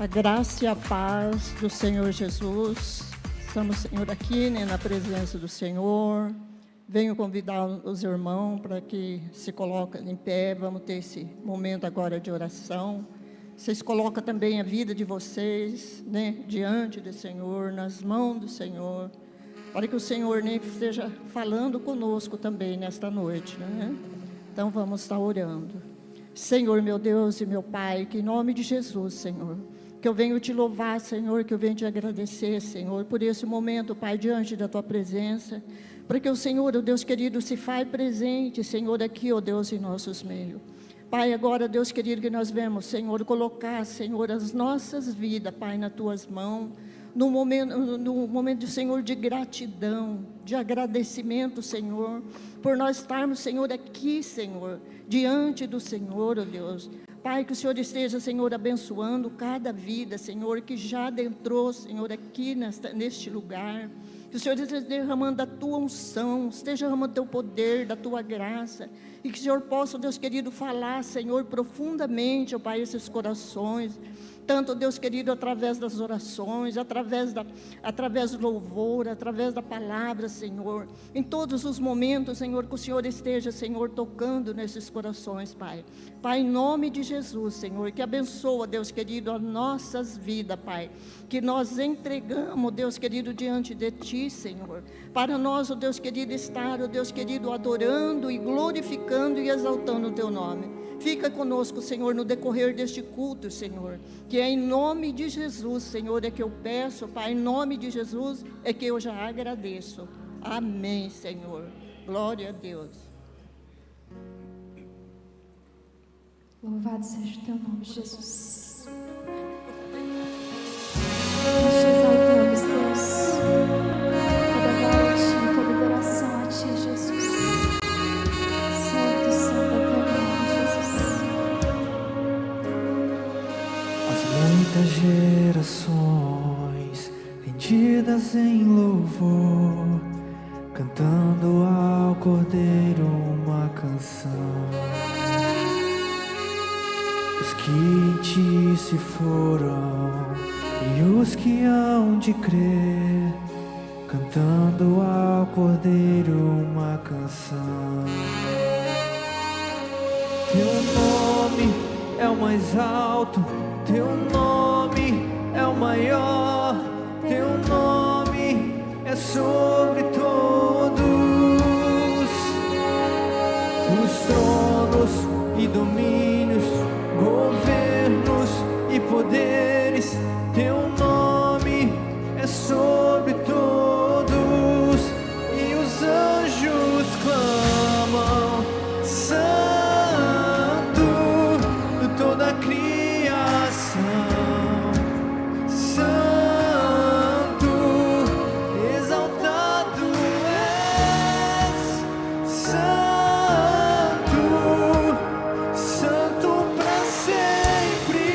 A graça e a paz do Senhor Jesus. Estamos, Senhor, aqui, né, na presença do Senhor. Venho convidar os irmãos para que se coloquem em pé. Vamos ter esse momento agora de oração. Vocês colocam também a vida de vocês, né, diante do Senhor, nas mãos do Senhor, para que o Senhor, né, esteja falando conosco também nesta noite, né? Então vamos estar orando. Senhor, meu Deus e meu Pai, que em nome de Jesus, Senhor, que eu venho te louvar, Senhor, que eu venho te agradecer, Senhor, por esse momento, Pai, diante da Tua presença, para que o Senhor, o Deus querido, se faz presente, Senhor, aqui, ó Deus, em nossos meios. Pai, agora, Deus querido, que nós vemos, Senhor, colocar, Senhor, as nossas vidas, Pai, nas Tuas mãos, no momento, Senhor, de gratidão, de agradecimento, Senhor, por nós estarmos, Senhor, aqui, Senhor, diante do Senhor, ó Deus. Pai, que o Senhor esteja, Senhor, abençoando cada vida, Senhor, que já adentrou, Senhor, aqui neste lugar. Que o Senhor esteja derramando a Tua unção, esteja derramando o Teu poder, da Tua graça. E que o Senhor possa, Deus querido, falar, Senhor, profundamente, ó Pai, esses corações. Tanto, Deus querido, através das orações, através do louvor, através da palavra, Senhor. Em todos os momentos, Senhor, que o Senhor esteja, Senhor, tocando nesses corações, Pai. Pai, em nome de Jesus, Senhor, que abençoa, Deus querido, as nossas vidas, Pai. Que nós entregamos, Deus querido, diante de Ti, Senhor. Para nós, ó Deus querido, estar, ó Deus querido, adorando e glorificando e exaltando o Teu nome. Fica conosco, Senhor, no decorrer deste culto, Senhor, que é em nome de Jesus, Senhor, é que eu peço, Pai, em nome de Jesus, é que eu já agradeço. Amém, Senhor. Glória a Deus. Louvado seja o Teu nome, Jesus. Nós te exaltamos, Deus. Toda glória a Ti, toda adoração a Ti, Jesus. Santo, santo é Teu nome, Jesus. As muitas gerações rendidas em louvor, cantando ao Cordeiro uma canção. Os que em Ti se foram e os que hão de crer, cantando ao Cordeiro uma canção. Teu nome é o mais alto, Teu nome é o maior, Teu nome é sobre todos os tronos e domínios, governos e poderes. Teu nome é sobre todos, e os anjos clamam: Santo, toda a criação, Santo, exaltado és, Santo, Santo para sempre.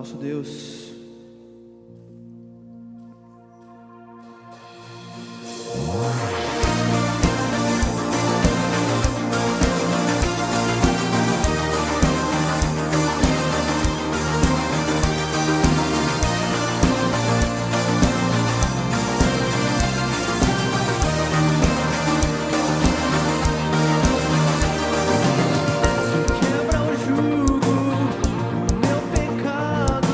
nosso Deus. Quebra o jugo, o meu pecado,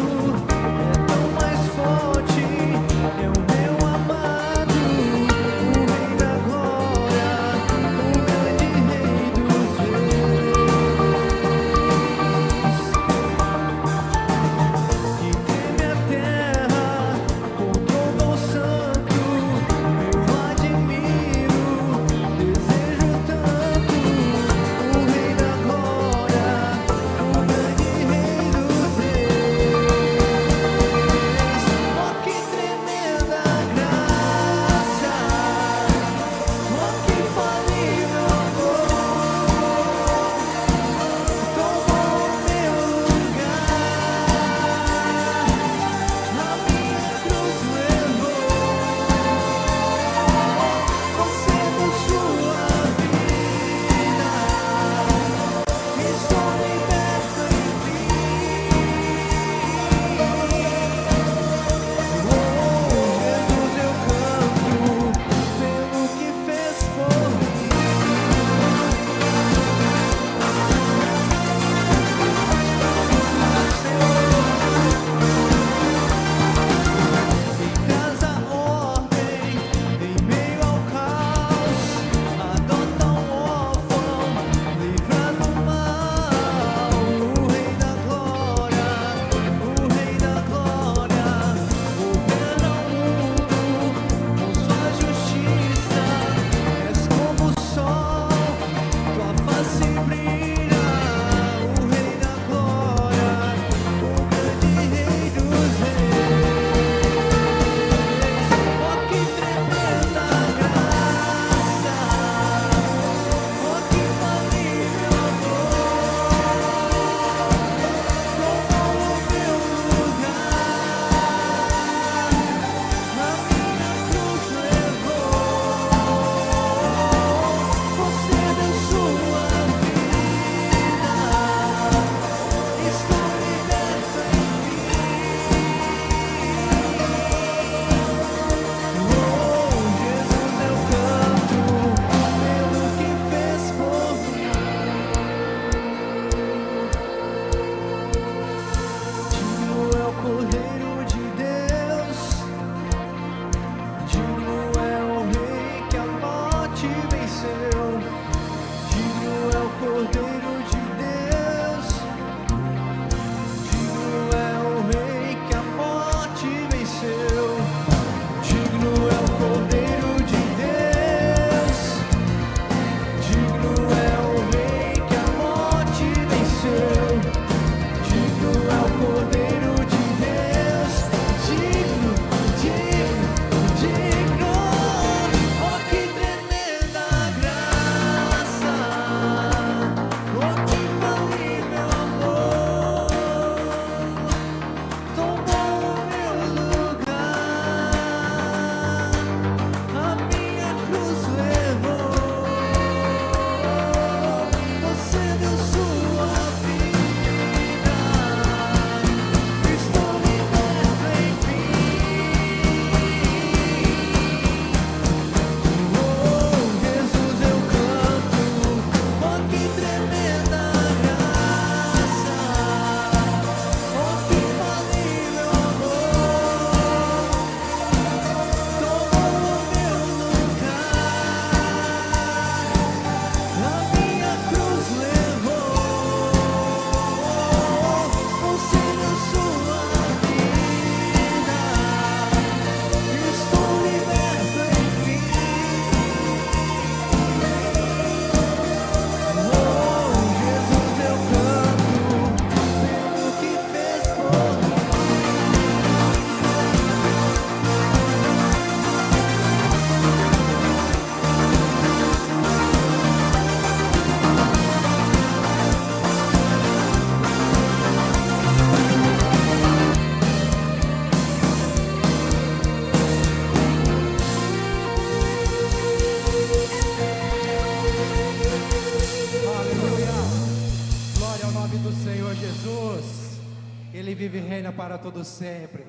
para todo sempre.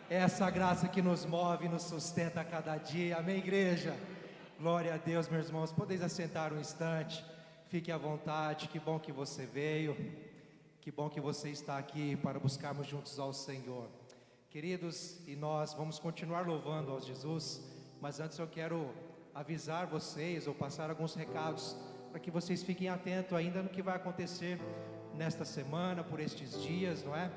É essa graça que nos move e nos sustenta a cada dia. Amém, igreja? Glória a Deus, meus irmãos. Podeis assentar um instante. Fique à vontade. Que bom que você veio. Que bom que você está aqui para buscarmos juntos ao Senhor. Queridos, e nós vamos continuar louvando ao Jesus, mas antes eu quero avisar vocês ou passar alguns recados para que vocês fiquem atentos ainda no que vai acontecer nesta semana, por estes dias, não é?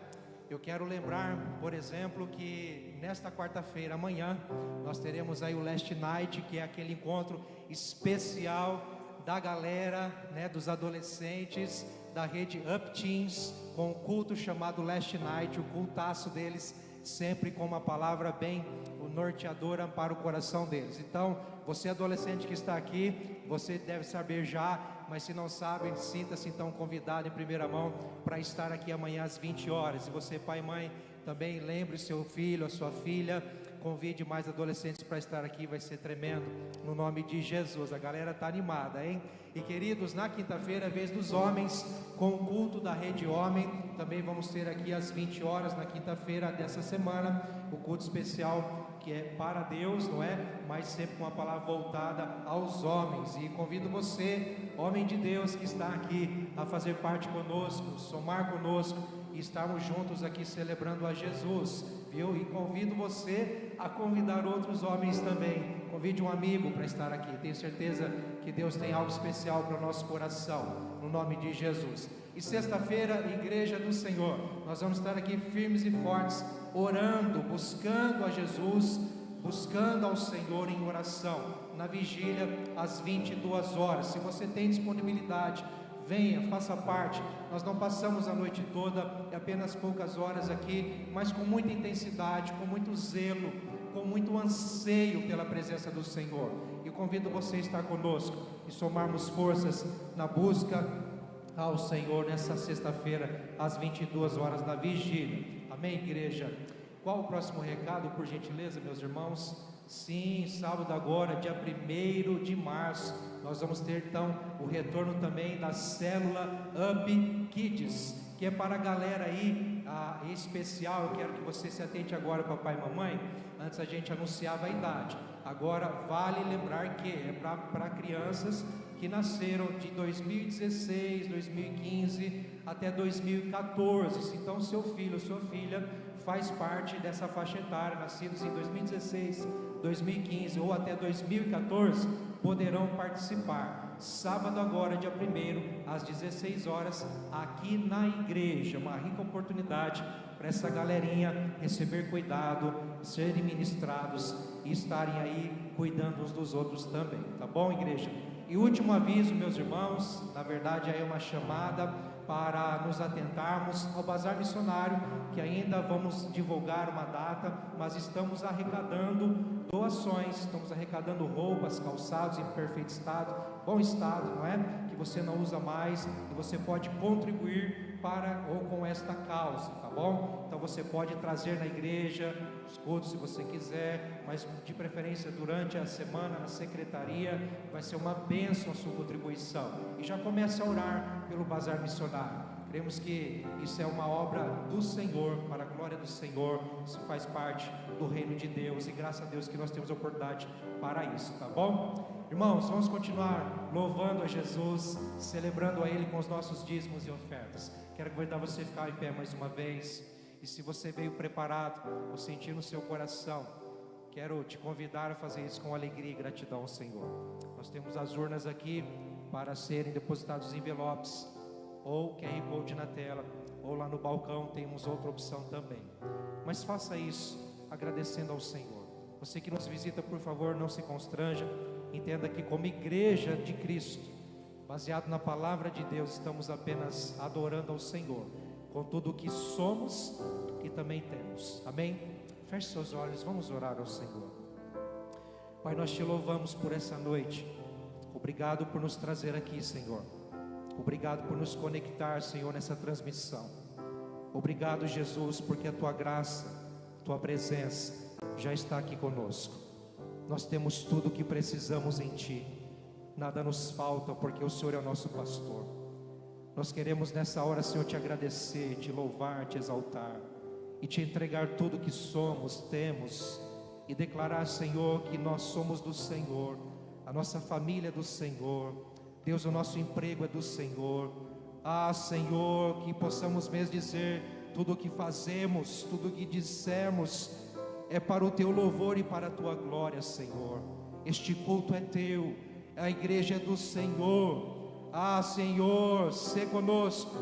Eu quero lembrar, por exemplo, que nesta quarta-feira, amanhã, nós teremos aí o Last Night, que é aquele encontro especial da galera, né, dos adolescentes da rede Up Teens, com um culto chamado Last Night, o cultaço deles, sempre com uma palavra bem norteadora para o coração deles. Então, você adolescente que está aqui, você deve saber já, mas se não sabe, sinta-se então convidado em primeira mão para estar aqui amanhã às 20 horas. E você, pai e mãe, também lembre seu filho, a sua filha, convide mais adolescentes para estar aqui, vai ser tremendo, no nome de Jesus. A galera está animada, hein? E queridos, na quinta-feira é vez dos homens, com o culto da Rede Homem. Também vamos ter aqui às 20 horas, na quinta-feira dessa semana, o culto especial que é para Deus, não é? Mas sempre com uma palavra voltada aos homens. E convido você, homem de Deus que está aqui, a fazer parte conosco, somar conosco e estarmos juntos aqui celebrando a Jesus, viu? E convido você a convidar outros homens também. Convide um amigo para estar aqui. Tenho certeza que Deus tem algo especial para o nosso coração, no nome de Jesus. E sexta-feira, Igreja do Senhor, nós vamos estar aqui firmes e fortes, orando, buscando a Jesus, buscando ao Senhor em oração, na vigília às 22 horas. Se você tem disponibilidade, venha, faça parte. Nós não passamos a noite toda, é apenas poucas horas aqui, mas com muita intensidade, com muito zelo, com muito anseio pela presença do Senhor. E convido você a estar conosco e somarmos forças na busca ao Senhor nessa sexta-feira às 22 horas da vigília. Amém, igreja? Qual o próximo recado, por gentileza, meus irmãos? Sim, sábado agora, dia 1º de março, nós vamos ter então o retorno também da célula Up Kids, que é para a galera aí em especial. Eu quero que você se atente agora, papai e mamãe. Antes a gente anunciava a idade, agora vale lembrar que é para crianças que nasceram de 2016, 2015 até 2014. Então seu filho ou sua filha faz parte dessa faixa etária, nascidos em 2016, 2015 ou até 2014, poderão participar. Sábado agora, dia 1º, às 16 horas, aqui na igreja. Uma rica oportunidade para essa galerinha receber cuidado, serem ministrados e estarem aí cuidando uns dos outros também, tá bom, igreja? E último aviso, meus irmãos, na verdade é uma chamada para nos atentarmos ao Bazar Missionário, que ainda vamos divulgar uma data, mas estamos arrecadando doações, estamos arrecadando roupas, calçados em perfeito estado, bom estado, não é? Que você não usa mais, e você pode contribuir para ou com esta causa, tá bom? Então você pode trazer na igreja, os cultos se você quiser, mas de preferência durante a semana na secretaria, vai ser uma bênção a sua contribuição. E já comece a orar pelo Bazar Missionário. Cremos que isso é uma obra do Senhor, para a glória do Senhor, isso faz parte do reino de Deus, e graças a Deus que nós temos a oportunidade para isso, tá bom? Irmãos, vamos continuar louvando a Jesus, celebrando a Ele com os nossos dízimos e ofertas. Quero convidar você a ficar em pé mais uma vez, e se você veio preparado, ou sentir no seu coração, quero te convidar a fazer isso com alegria e gratidão ao Senhor. Nós temos as urnas aqui para serem depositados os envelopes, ou QR Code na tela, ou lá no balcão temos outra opção também. Mas faça isso agradecendo ao Senhor. Você que nos visita, por favor, não se constranja. Entenda que como igreja de Cristo, baseado na palavra de Deus, estamos apenas adorando ao Senhor, com tudo o que somos e também temos. Amém? Feche seus olhos, vamos orar ao Senhor. Pai, nós te louvamos por essa noite. Obrigado por nos trazer aqui, Senhor. Obrigado por nos conectar, Senhor, nessa transmissão. Obrigado, Jesus, porque a Tua graça, a Tua presença já está aqui conosco. Nós temos tudo o que precisamos em Ti. Nada nos falta, porque o Senhor é o nosso pastor. Nós queremos nessa hora, Senhor, Te agradecer, Te louvar, Te exaltar e te entregar tudo que somos, temos, e declarar, Senhor, que nós somos do Senhor, a nossa família é do Senhor, Deus, o nosso emprego é do Senhor. Senhor, que possamos mesmo dizer, tudo o que fazemos, tudo o que dissermos, é para o Teu louvor e para a Tua glória, Senhor. Este culto é Teu, a igreja é do Senhor. Senhor, sê conosco,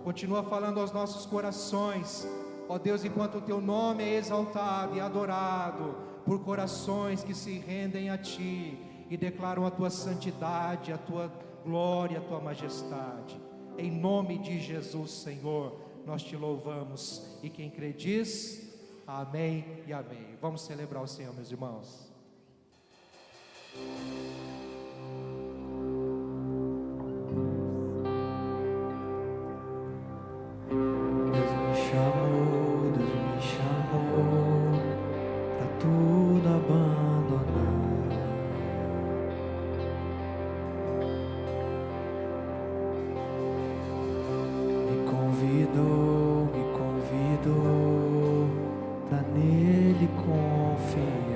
continua falando aos nossos corações, ó Deus, enquanto o Teu nome é exaltado e adorado por corações que se rendem a Ti e declaram a Tua santidade, a Tua glória, a Tua majestade. Em nome de Jesus, Senhor, nós Te louvamos, e quem crê diz amém e amém. Vamos celebrar o Senhor, meus irmãos. Deus me chamou pra tudo abandonar. Me convidou pra nele confiar.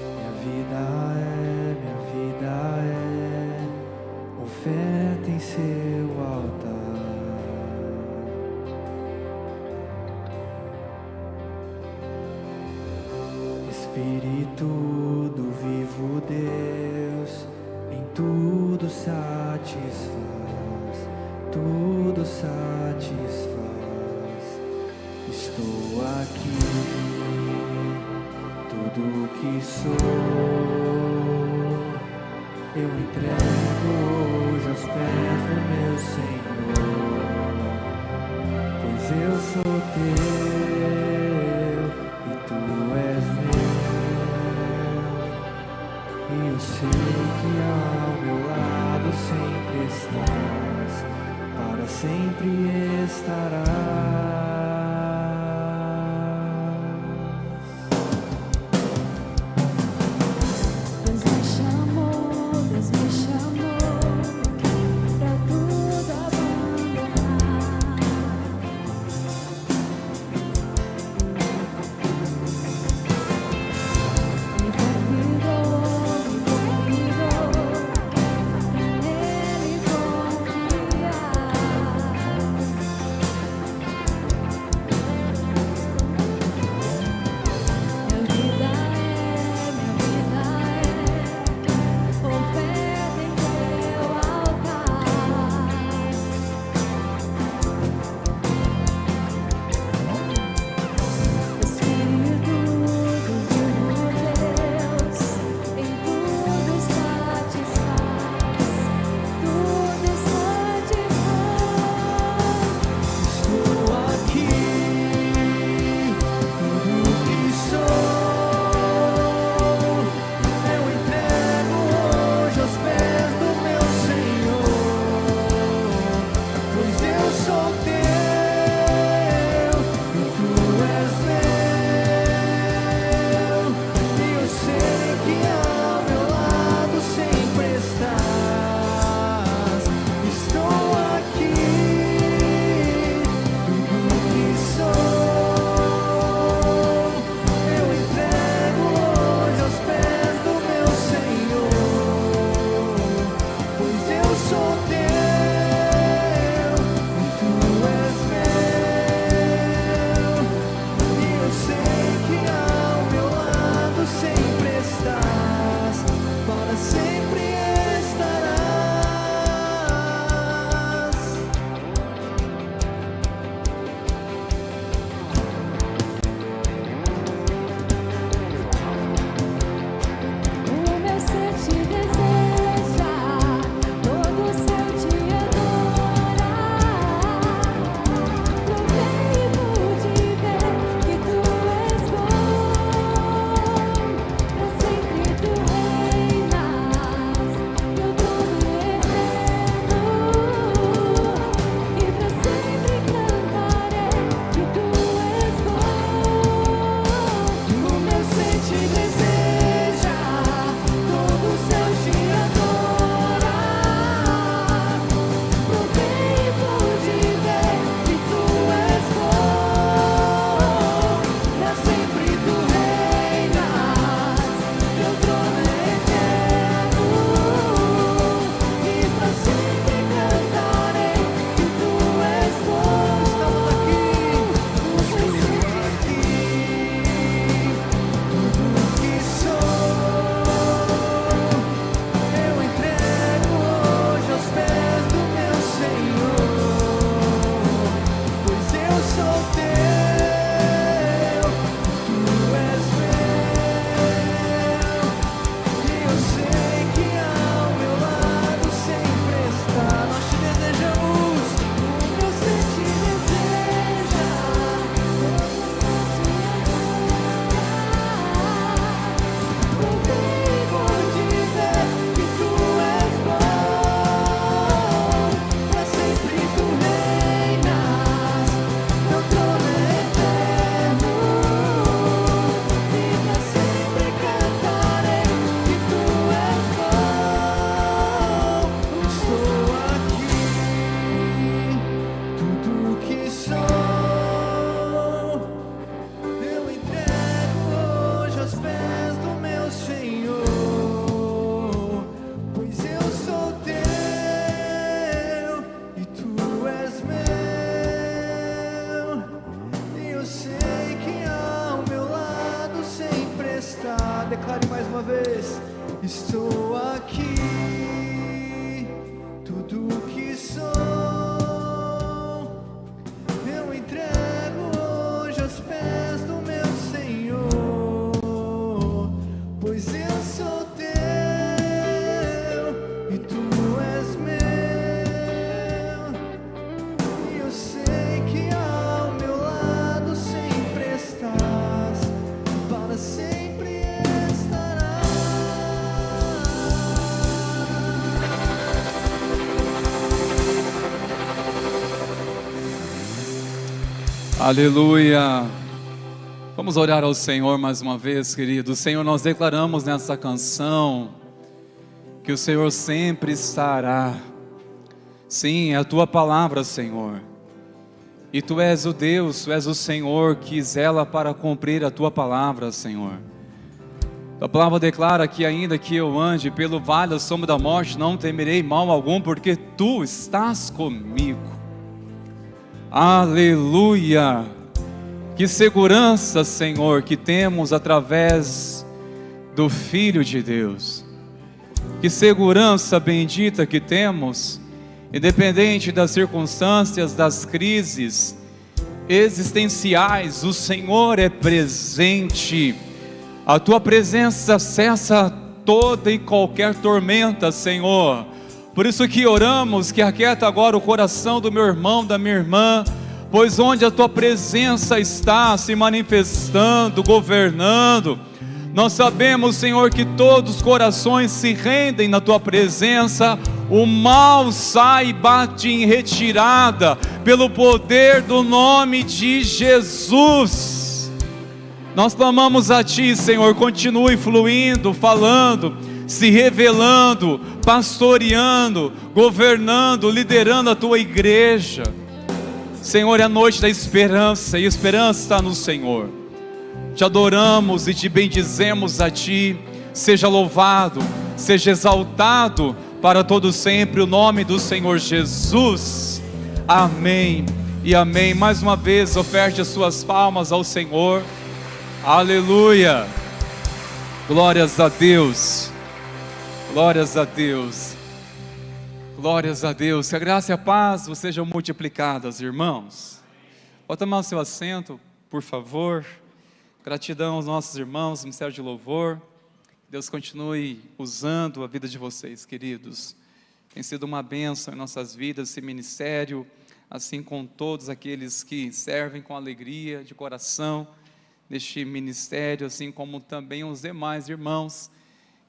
Minha vida é oferta em seu altar. Espírito do vivo Deus, em tudo satisfaz, tudo satisfaz. Estou aqui, tudo que sou, eu entrego hoje aos pés do meu Senhor, pois eu sou teu e tu és meu, e eu sei que ao meu lado sempre estás, para sempre estarás. declare mais uma vez: estou aqui, tudo que sou eu entrego hoje aos pés do meu Senhor, pois eu sou teu e tu és meu, e eu sei que ao meu lado sempre estás, para sempre estarás. Aleluia. Vamos orar ao Senhor mais uma vez, querido. Senhor, nós declaramos nessa canção que o Senhor sempre estará. Sim, é a tua palavra, Senhor. E tu és o Deus, tu és o Senhor que zela para cumprir a tua palavra, Senhor. A palavra declara que ainda que eu ande pelo vale da sombra da morte, não temerei mal algum, porque tu estás comigo. Aleluia. Que segurança, Senhor, que temos através do Filho de Deus. Que segurança bendita que temos, independente das circunstâncias, das crises existenciais, o Senhor é presente. A tua presença cessa toda e qualquer tormenta, Senhor. Por isso que oramos, que aquieta agora o coração do meu irmão, da minha irmã, pois onde a tua presença está se manifestando, governando, nós sabemos, Senhor, que todos os corações se rendem na tua presença, o mal sai e bate em retirada, pelo poder do nome de Jesus. Nós clamamos a ti, Senhor, continue fluindo, falando, se revelando, pastoreando, governando, liderando a tua igreja. Senhor, é a noite da esperança, e a esperança está no Senhor. Te adoramos e te bendizemos a ti. Seja louvado, seja exaltado para todo sempre o nome do Senhor Jesus. Amém e amém. Mais uma vez, oferte as suas palmas ao Senhor. Aleluia. Glórias a Deus. Glórias a Deus. Glórias a Deus. Que a graça e a paz vos sejam multiplicadas, irmãos. Pode tomar o seu assento, por favor. Gratidão aos nossos irmãos do Ministério de Louvor. Deus continue usando a vida de vocês, queridos. Tem sido uma bênção em nossas vidas esse ministério, assim como todos aqueles que servem com alegria de coração neste ministério, assim como também os demais irmãos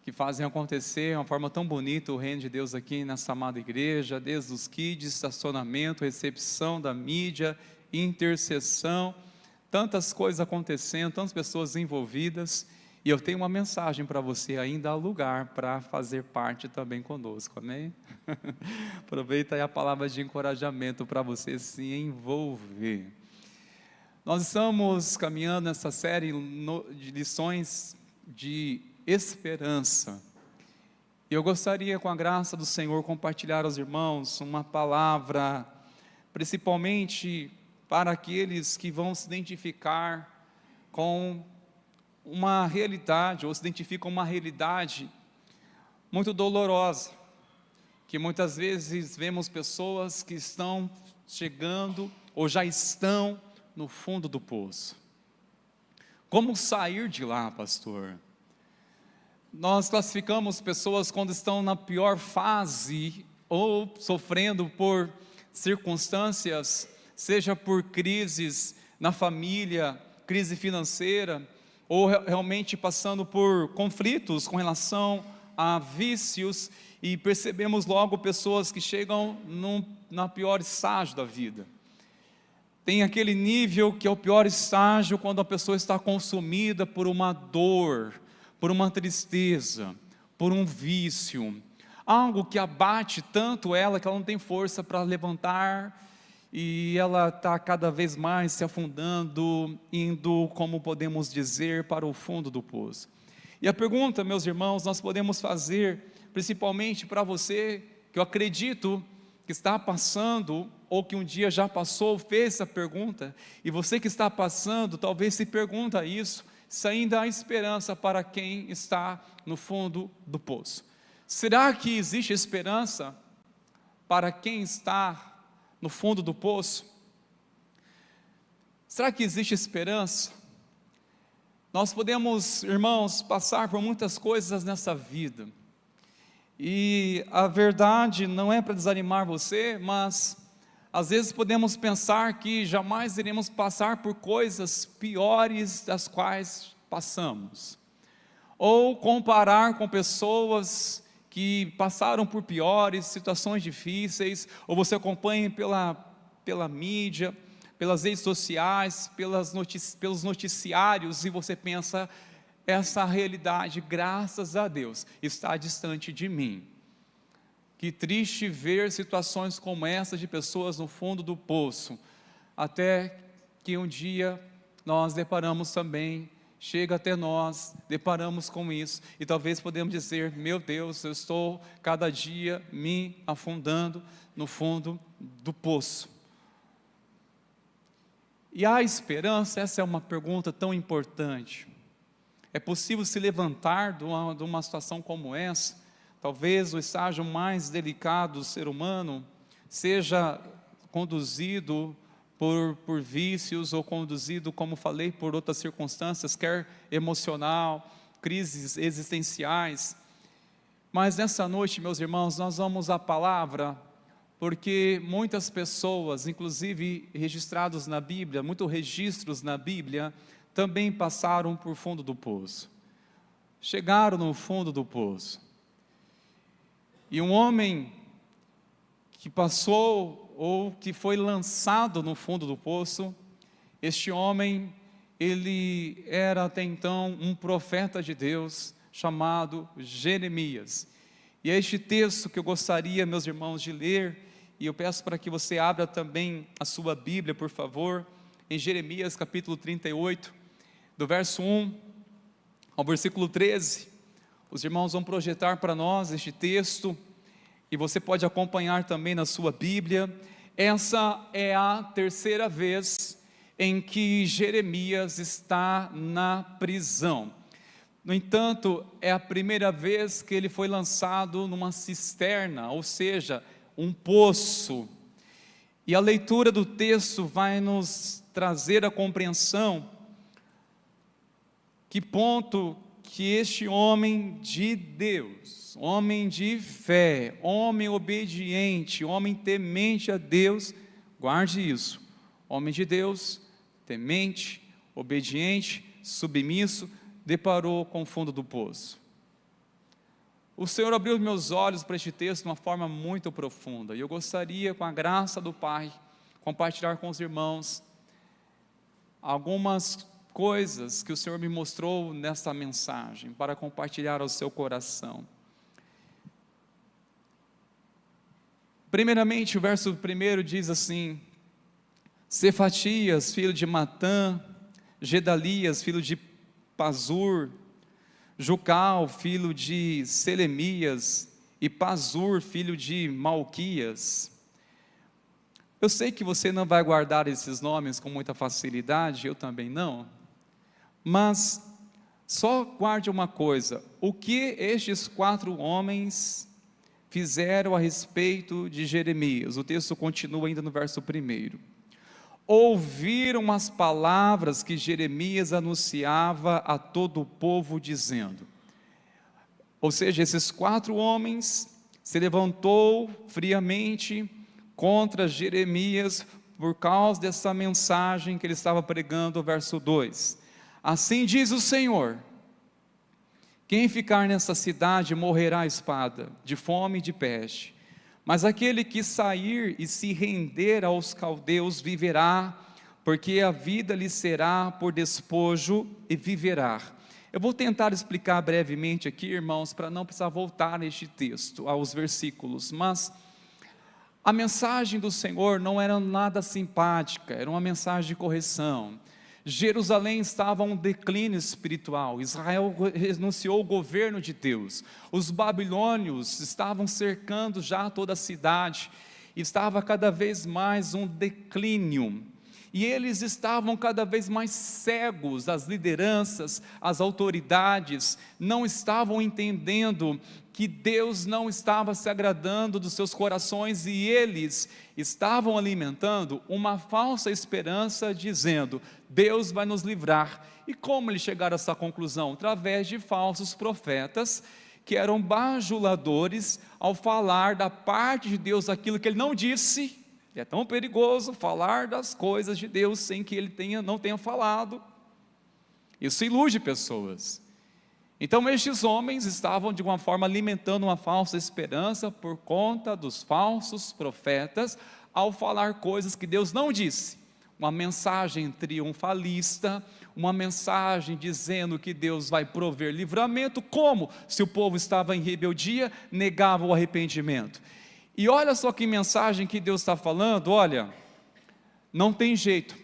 que fazem acontecer de uma forma tão bonita o reino de Deus aqui nessa amada igreja, desde os kids, estacionamento, recepção da mídia, intercessão, tantas coisas acontecendo, tantas pessoas envolvidas, e eu tenho uma mensagem para você: ainda há lugar para fazer parte também conosco, amém? Aproveita aí a palavra de encorajamento para você se envolver. Nós estamos caminhando nessa série de lições de esperança. Eu gostaria, com a graça do Senhor, compartilhar aos irmãos uma palavra, principalmente para aqueles que vão se identificar com uma realidade, ou se identificam com uma realidade muito dolorosa, que muitas vezes vemos pessoas que estão chegando, ou já estão no fundo do poço. Como sair de lá, pastor? Nós classificamos pessoas quando estão na pior fase, ou sofrendo por circunstâncias, seja por crises na família, crise financeira, ou realmente passando por conflitos com relação a vícios, e percebemos logo pessoas que chegam na pior estágio da vida. Tem aquele nível que é o pior estágio, quando a pessoa está consumida por uma dor, por uma tristeza, por um vício, algo que abate tanto ela que ela não tem força para levantar, e ela está cada vez mais se afundando, indo, como podemos dizer, para o fundo do poço. E a pergunta, meus irmãos, nós podemos fazer, principalmente para você, que eu acredito que está passando, ou que um dia já passou, fez essa pergunta, e você que está passando, talvez se pergunta isso: se ainda há esperança para quem está no fundo do poço. Será que existe esperança para quem está no fundo do poço? Será que existe esperança? Nós podemos, irmãos, passar por muitas coisas nessa vida, e a verdade não é para desanimar você, mas às vezes podemos pensar que jamais iremos passar por coisas piores das quais passamos, ou comparar com pessoas que passaram por piores, situações difíceis, ou você acompanha pela mídia, pelas redes sociais, pelos noticiários, e você pensa, essa realidade, graças a Deus, está distante de mim. Que triste ver situações como essa de pessoas no fundo do poço, até que um dia nós deparamos também, chega até nós, deparamos com isso, e talvez podemos dizer, meu Deus, eu estou cada dia me afundando no fundo do poço. E há esperança? Essa é uma pergunta tão importante. É possível se levantar de uma situação como essa? Talvez o estágio mais delicado do ser humano seja conduzido por vícios, ou conduzido, como falei, por outras circunstâncias, quer emocional, crises existenciais. Mas nessa noite, meus irmãos, nós vamos à palavra, porque muitas pessoas, inclusive registrados na Bíblia, muitos registros na Bíblia, também passaram por fundo do poço, chegaram no fundo do poço. E um homem que passou, ou que foi lançado no fundo do poço, este homem, ele era até então um profeta de Deus, chamado Jeremias. E é este texto que eu gostaria, meus irmãos, de ler, e eu peço para que você abra também a sua Bíblia, por favor, em Jeremias capítulo 38, do verso 1 ao versículo 13, os irmãos vão projetar para nós este texto, e você pode acompanhar também na sua Bíblia. Essa é a terceira vez em que Jeremias está na prisão. No entanto, é a primeira vez que ele foi lançado numa cisterna, ou seja, um poço. E a leitura do texto vai nos trazer a compreensão que ponto que este homem de Deus, homem de fé, homem obediente, homem temente a Deus, guarde isso, homem de Deus, temente, obediente, submisso, deparou com o fundo do poço. O Senhor abriu meus olhos para este texto de uma forma muito profunda, e eu gostaria, com a graça do Pai, compartilhar com os irmãos algumas coisas que o Senhor me mostrou nesta mensagem, para compartilhar ao seu coração. Primeiramente, o verso 1 diz assim: Cefatias, filho de Matã, Gedalias, filho de Pazur, Jucal, filho de Selemias, e Pazur, filho de Malquias. Eu sei que você não vai guardar esses nomes com muita facilidade, eu também não, mas só guarde uma coisa: o que estes 4 homens fizeram a respeito de Jeremias? O texto continua ainda no verso 1. Ouviram as palavras que Jeremias anunciava a todo o povo, dizendo. Ou seja, esses 4 homens se levantou friamente contra Jeremias por causa dessa mensagem que ele estava pregando, o verso 2. Assim diz o Senhor: quem ficar nessa cidade morrerá à espada, de fome e de peste, mas aquele que sair e se render aos caldeus viverá, porque a vida lhe será por despojo e viverá. Eu vou tentar explicar brevemente aqui, irmãos, para não precisar voltar neste texto, aos versículos, mas a mensagem do Senhor não era nada simpática, era uma mensagem de correção. Jerusalém estava em um declínio espiritual, Israel renunciou ao governo de Deus, os babilônios estavam cercando já toda a cidade, estava cada vez mais um declínio, e eles estavam cada vez mais cegos. As lideranças, as autoridades não estavam entendendo que Deus não estava se agradando dos seus corações, e eles estavam alimentando uma falsa esperança, dizendo: Deus vai nos livrar. E como eles chegaram a essa conclusão? Através de falsos profetas, que eram bajuladores, ao falar da parte de Deus aquilo que ele não disse. É tão perigoso falar das coisas de Deus sem que ele não tenha falado. Isso ilude pessoas. Então estes homens estavam de alguma forma alimentando uma falsa esperança por conta dos falsos profetas, ao falar coisas que Deus não disse. Uma mensagem triunfalista, uma mensagem dizendo que Deus vai prover livramento, como se o povo estava em rebeldia, negava o arrependimento. E olha só que mensagem que Deus está falando: olha, não tem jeito,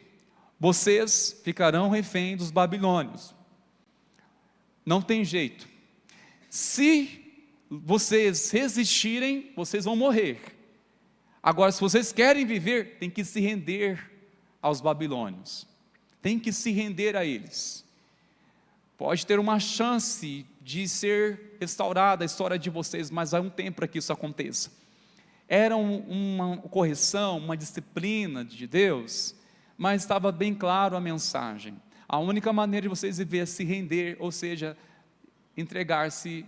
vocês ficarão refém dos babilônios, não tem jeito, se vocês resistirem, vocês vão morrer. Agora, se vocês querem viver, tem que se render aos babilônios, tem que se render a eles. Pode ter uma chance de ser restaurada a história de vocês, mas há um tempo para que isso aconteça. Era uma correção, uma disciplina de Deus, mas estava bem claro a mensagem. A única maneira de vocês viver é se render, ou seja, entregar-se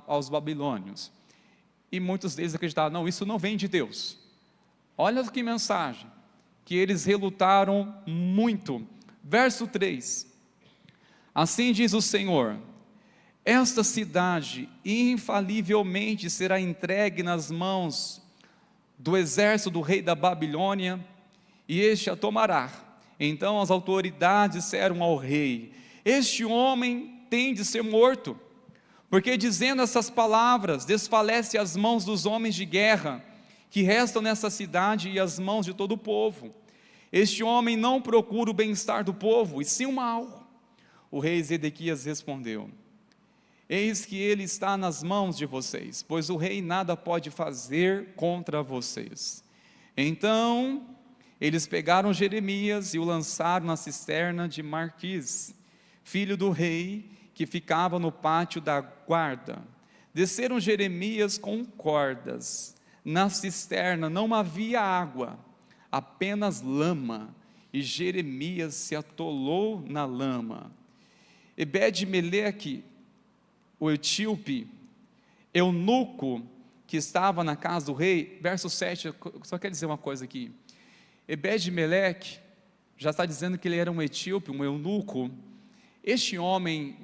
aos babilônios. E muitos deles acreditaram: não, isso não vem de Deus. Olha que mensagem, que eles relutaram muito. Verso 3: assim diz o Senhor: esta cidade infalivelmente será entregue nas mãos do exército do rei da Babilônia, e este a tomará. Então as autoridades disseram ao rei: este homem tem de ser morto, porque dizendo essas palavras desfalece as mãos dos homens de guerra que restam nessa cidade e as mãos de todo o povo. Este homem não procura o bem-estar do povo, e sim o mal. O rei Zedequias respondeu: eis que ele está nas mãos de vocês, pois o rei nada pode fazer contra vocês. Então eles pegaram Jeremias e o lançaram na cisterna de Marquis, filho do rei, que ficava no pátio da guarda. Desceram Jeremias com cordas. Na cisterna não havia água, apenas lama, e Jeremias se atolou na lama. Ebed-Meleque, o etíope, eunuco, que estava na casa do rei, verso 7, só quer dizer uma coisa aqui. Ebed-Meleque já está dizendo que ele era um etíope, um eunuco. Este homem,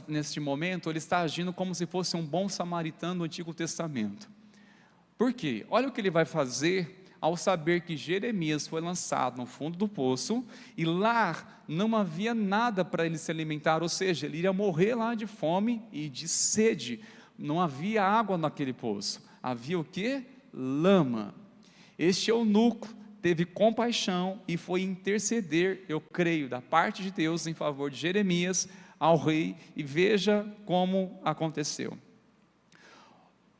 neste momento, ele está agindo como se fosse um bom samaritano do Antigo Testamento. Por quê? Olha o que ele vai fazer ao saber que Jeremias foi lançado no fundo do poço, e lá não havia nada para ele se alimentar, ou seja, ele iria morrer lá de fome e de sede. Não havia água naquele poço, havia o quê? Lama. Este eunuco teve compaixão e foi interceder, eu creio, da parte de Deus em favor de Jeremias ao rei, e veja como aconteceu.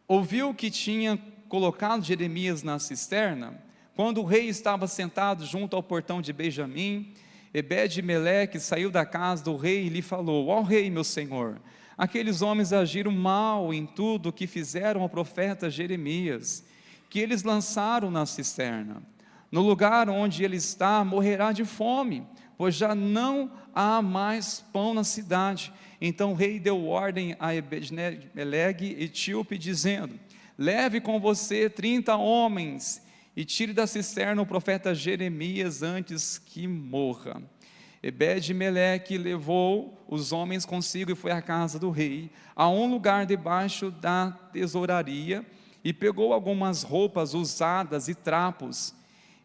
Ouviu que tinha colocado Jeremias na cisterna, quando o rei estava sentado junto ao portão de Benjamim. Ebed-Meleque saiu da casa do rei e lhe falou: ó rei, meu senhor, aqueles homens agiram mal em tudo o que fizeram ao profeta Jeremias, que eles lançaram na cisterna. No lugar onde ele está, morrerá de fome, pois já não há mais pão na cidade. Então o rei deu ordem a Ebed-Meleque, etíope, dizendo: leve com você 30 homens e tire da cisterna o profeta Jeremias antes que morra. Ebed-Meleque levou os homens consigo e foi à casa do rei, a um lugar debaixo da tesouraria, e pegou algumas roupas usadas e trapos,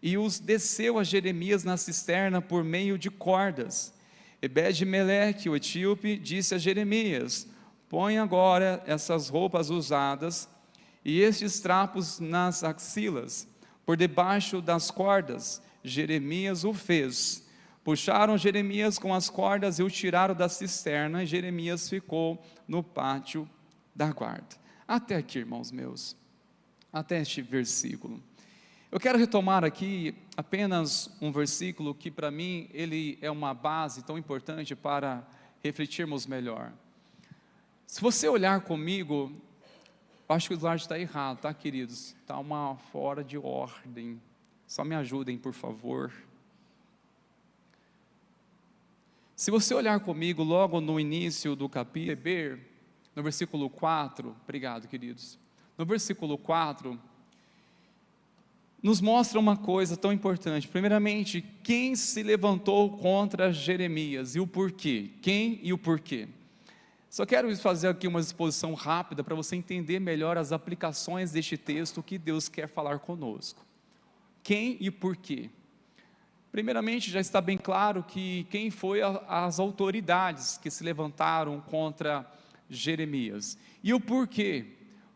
e os desceu a Jeremias na cisterna por meio de cordas. Ebed-Meleque, o etíope, disse a Jeremias: põe agora essas roupas usadas e estes trapos nas axilas, por debaixo das cordas. Jeremias o fez. Puxaram Jeremias com as cordas e o tiraram da cisterna, e Jeremias ficou no pátio da guarda. Até aqui, irmãos meus, até este versículo. Eu quero retomar aqui apenas um versículo que para mim ele é uma base tão importante para refletirmos melhor. Se você olhar comigo, acho que o slide está errado, tá, queridos? Está uma fora de ordem. Só me ajudem, por favor. Se você olhar comigo logo no início do capítulo, no versículo 4, obrigado, queridos. No versículo 4, nos mostra uma coisa tão importante. Primeiramente, quem se levantou contra Jeremias e o porquê? Quem e o porquê? Só quero fazer aqui uma exposição rápida para você entender melhor as aplicações deste texto que Deus quer falar conosco. Quem e porquê? Primeiramente, já está bem claro que quem foi as autoridades que se levantaram contra Jeremias. E o porquê?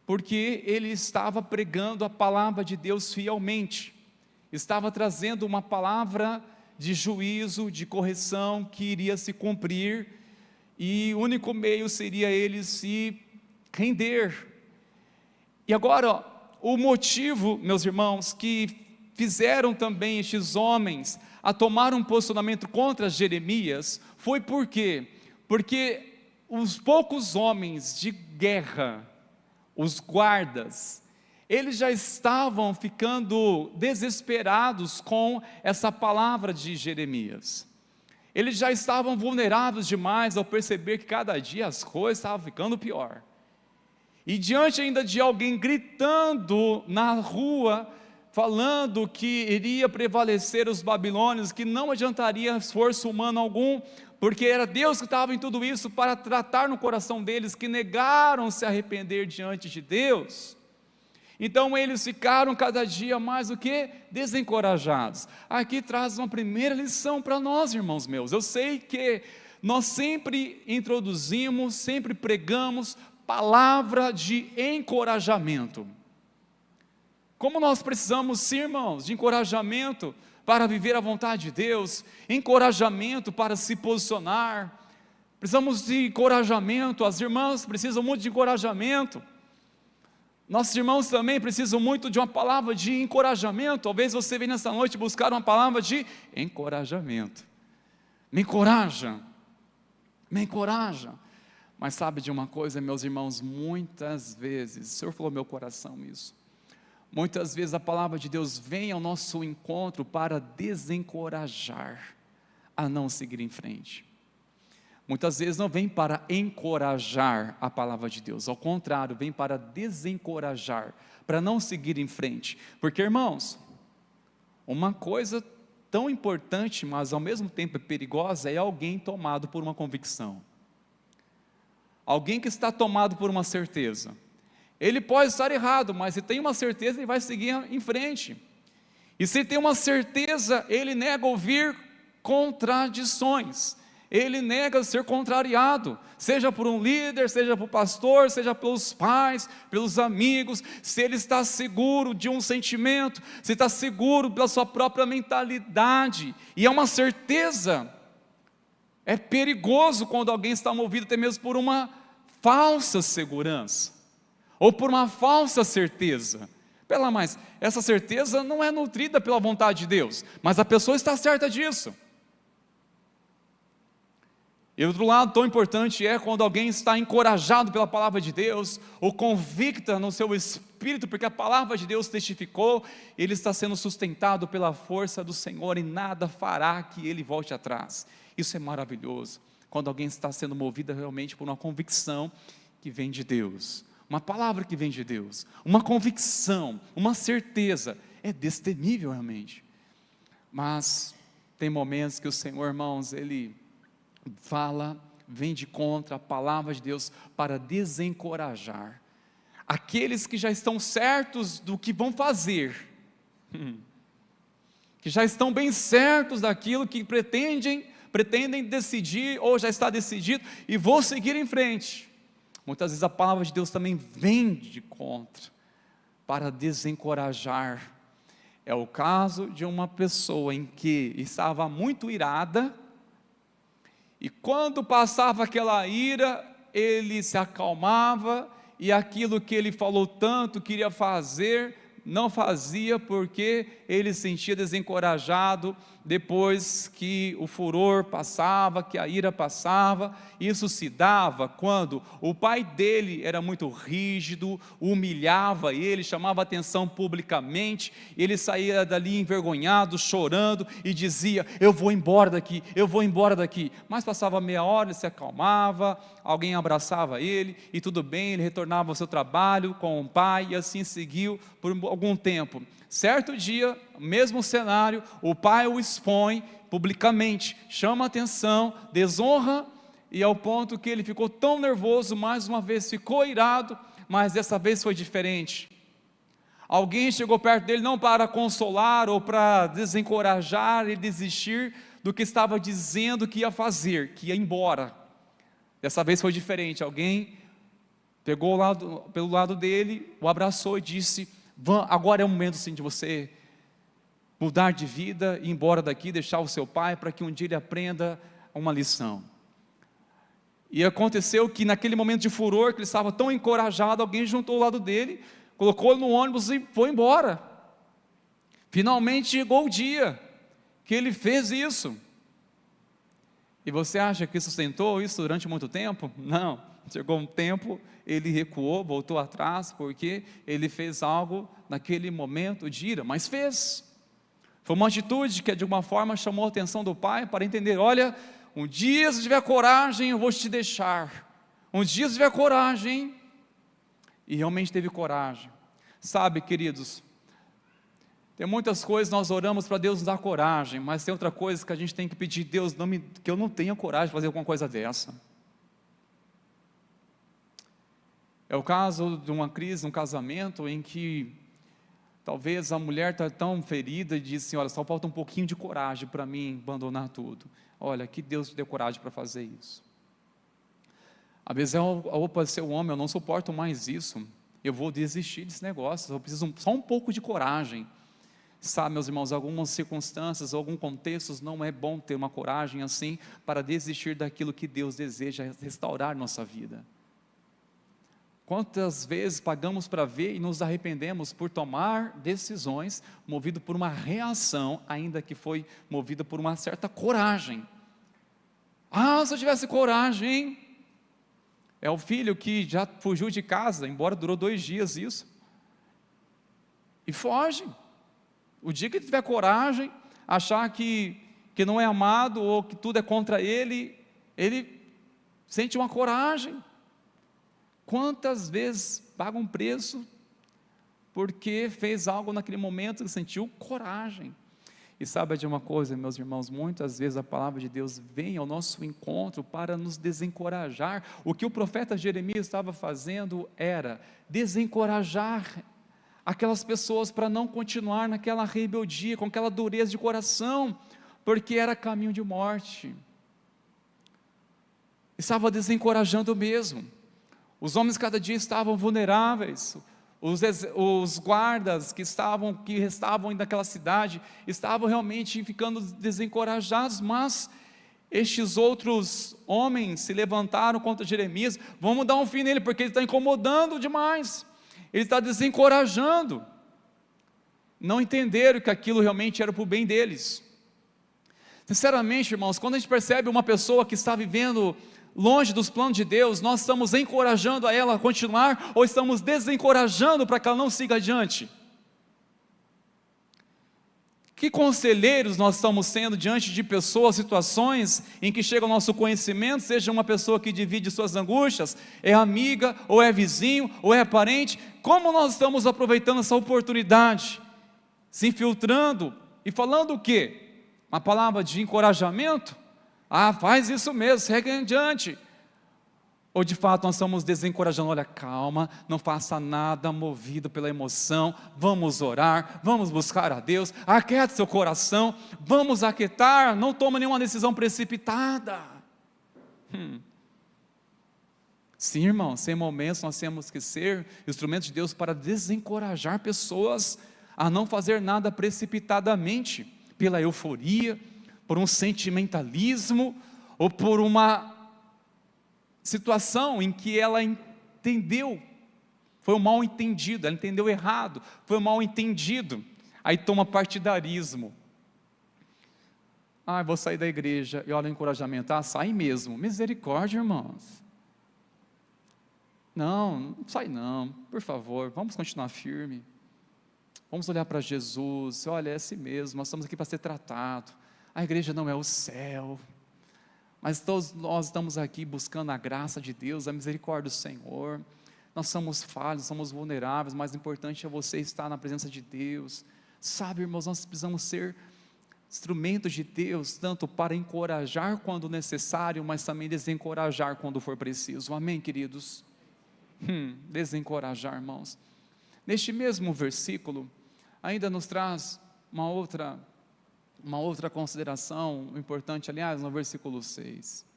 Porque ele estava pregando a palavra de Deus fielmente, estava trazendo uma palavra de juízo, de correção que iria se cumprir, e o único meio seria ele se render. E agora, o motivo, meus irmãos, que fizeram também estes homens a tomar um posicionamento contra Jeremias, foi por quê? Porque os poucos homens de guerra, os guardas, eles já estavam ficando desesperados com essa palavra de Jeremias. Eles já estavam vulneráveis demais ao perceber que cada dia as coisas estavam ficando pior. E diante ainda de alguém gritando na rua, falando que iria prevalecer os babilônios, que não adiantaria esforço humano algum, porque era Deus que estava em tudo isso para tratar no coração deles, que negaram se arrepender diante de Deus. Então eles ficaram cada dia mais o que? Desencorajados. Aqui traz uma primeira lição para nós, irmãos meus. Eu sei que nós sempre introduzimos, sempre pregamos palavra de encorajamento. Como nós precisamos, sim, irmãos, de encorajamento para viver a vontade de Deus, encorajamento para se posicionar, precisamos de encorajamento, as irmãs precisam muito de encorajamento, nossos irmãos também precisam muito de uma palavra de encorajamento. Talvez você venha nessa noite buscar uma palavra de encorajamento. Me encoraja, mas sabe de uma coisa, meus irmãos, muitas vezes, o Senhor falou ao meu coração isso, muitas vezes a palavra de Deus vem ao nosso encontro para desencorajar a não seguir em frente. Muitas vezes não vem para encorajar a palavra de Deus, ao contrário, vem para desencorajar, para não seguir em frente. Porque, irmãos, uma coisa tão importante, mas ao mesmo tempo perigosa, é alguém tomado por uma convicção. Alguém que está tomado por uma certeza. Ele pode estar errado, mas se tem uma certeza, ele vai seguir em frente. E se ele tem uma certeza, ele nega ouvir contradições. Ele nega ser contrariado, seja por um líder, seja por um pastor, seja pelos pais, pelos amigos. Se ele está seguro de um sentimento, se está seguro pela sua própria mentalidade, e é uma certeza, é perigoso quando alguém está movido até mesmo por uma falsa segurança, ou por uma falsa certeza. Mas essa certeza não é nutrida pela vontade de Deus, mas a pessoa está certa disso. E outro lado tão importante é quando alguém está encorajado pela palavra de Deus, ou convicta no seu espírito, porque a palavra de Deus testificou, ele está sendo sustentado pela força do Senhor, e nada fará que ele volte atrás. Isso é maravilhoso, quando alguém está sendo movido realmente por uma convicção que vem de Deus, uma palavra que vem de Deus, uma convicção, uma certeza, é destemível realmente. Mas tem momentos que o Senhor, irmãos, Ele fala, vem de contra a palavra de Deus para desencorajar aqueles que já estão certos do que vão fazer, que já estão bem certos daquilo que pretendem decidir, ou já está decidido, e vão seguir em frente. Muitas vezes a palavra de Deus também vem de contra, para desencorajar. É o caso de uma pessoa em que estava muito irada, e quando passava aquela ira, ele se acalmava, e aquilo que ele falou tanto queria fazer, não fazia porque ele se sentia desencorajado depois que o furor passava, que a ira passava. Isso se dava quando o pai dele era muito rígido, humilhava ele, chamava atenção publicamente, ele saía dali envergonhado, chorando e dizia: eu vou embora daqui, eu vou embora daqui. Mas passava meia hora, ele se acalmava, alguém abraçava ele e tudo bem, ele retornava ao seu trabalho com o pai, e assim seguiu por algum tempo. Certo dia, mesmo cenário, o pai o expõe publicamente, chama atenção, desonra, e ao ponto que ele ficou tão nervoso, mais uma vez ficou irado, mas dessa vez foi diferente. Alguém chegou perto dele não para consolar ou para desencorajar e desistir do que estava dizendo que ia fazer, que ia embora. Dessa vez foi diferente. Alguém pegou pelo lado dele, o abraçou e disse: agora é o momento sim de você mudar de vida, ir embora daqui, deixar o seu pai, para que um dia ele aprenda uma lição. E aconteceu que naquele momento de furor, que ele estava tão encorajado, alguém juntou ao lado dele, colocou ele no ônibus e foi embora. Finalmente chegou o dia que ele fez isso. E você acha que sustentou isso durante muito tempo? Não. Chegou um tempo, ele recuou, voltou atrás, porque ele fez algo naquele momento de ira, mas fez. Foi uma atitude que de alguma forma chamou a atenção do pai para entender: olha, um dia se tiver coragem eu vou te deixar, um dia se tiver coragem. E realmente teve coragem. Sabe, queridos, tem muitas coisas nós oramos para Deus nos dar coragem, mas tem outra coisa que a gente tem que pedir: Deus, que eu não tenha coragem de fazer alguma coisa dessa. É o caso de uma crise, um casamento, em que talvez a mulher está tão ferida e diz assim: olha, só falta um pouquinho de coragem para mim abandonar tudo. Olha, que Deus te deu coragem para fazer isso. Às vezes pode ser o homem: eu não suporto mais isso, eu vou desistir desse negócio, eu preciso só um pouco de coragem. Sabe, meus irmãos, algumas circunstâncias, alguns contextos, não é bom ter uma coragem assim, para desistir daquilo que Deus deseja restaurar nossa vida. Quantas vezes pagamos para ver e nos arrependemos por tomar decisões movido por uma reação, ainda que foi movida por uma certa coragem. Se eu tivesse coragem. É o filho que já fugiu de casa, embora durou 2 dias isso, e foge. O dia que ele tiver coragem, achar que não é amado, ou que tudo é contra ele, ele sente uma coragem. Quantas vezes paga um preço porque fez algo naquele momento e sentiu coragem? E sabe de uma coisa, meus irmãos, muitas vezes a palavra de Deus vem ao nosso encontro para nos desencorajar. O que o profeta Jeremias estava fazendo era desencorajar aquelas pessoas para não continuar naquela rebeldia, com aquela dureza de coração, porque era caminho de morte. Estava desencorajando mesmo. Os homens cada dia estavam vulneráveis, os guardas que restavam naquela cidade, estavam realmente ficando desencorajados, mas estes outros homens se levantaram contra Jeremias: vamos dar um fim nele, porque ele está incomodando demais, ele está desencorajando. Não entenderam que aquilo realmente era para o bem deles. Sinceramente, irmãos, quando a gente percebe uma pessoa que está vivendo longe dos planos de Deus, nós estamos encorajando a ela a continuar, ou estamos desencorajando para que ela não siga adiante? Que conselheiros nós estamos sendo diante de pessoas, situações em que chega o nosso conhecimento, seja uma pessoa que divide suas angústias, é amiga, ou é vizinho, ou é parente? Como nós estamos aproveitando essa oportunidade? Se infiltrando e falando o quê? Uma palavra de encorajamento? Faz isso mesmo, segue adiante. Ou de fato nós estamos desencorajando: olha, calma, não faça nada movido pela emoção, vamos orar, vamos buscar a Deus, aquieta seu coração, vamos aquietar, não toma nenhuma decisão precipitada. Sim, irmão, sem momentos nós temos que ser instrumentos de Deus para desencorajar pessoas a não fazer nada precipitadamente, pela euforia, por um sentimentalismo, ou por uma situação em que ela entendeu Foi um mal entendido, ela entendeu errado, foi um mal entendido. Aí toma partidarismo. Ah, vou sair da igreja, e olha o encorajamento, sai mesmo, misericórdia, irmãos. Não sai não, por favor, vamos continuar firme. Vamos olhar para Jesus, olha, é assim mesmo, nós estamos aqui para ser tratado. A igreja não é o céu, mas todos nós estamos aqui buscando a graça de Deus, a misericórdia do Senhor. Nós somos falhos, somos vulneráveis, mas o importante é você estar na presença de Deus. Sabe, irmãos, nós precisamos ser instrumentos de Deus, tanto para encorajar quando necessário, mas também desencorajar quando for preciso. Amém, queridos? Desencorajar, irmãos. Neste mesmo versículo, ainda nos traz uma outra consideração importante, aliás, no versículo 6.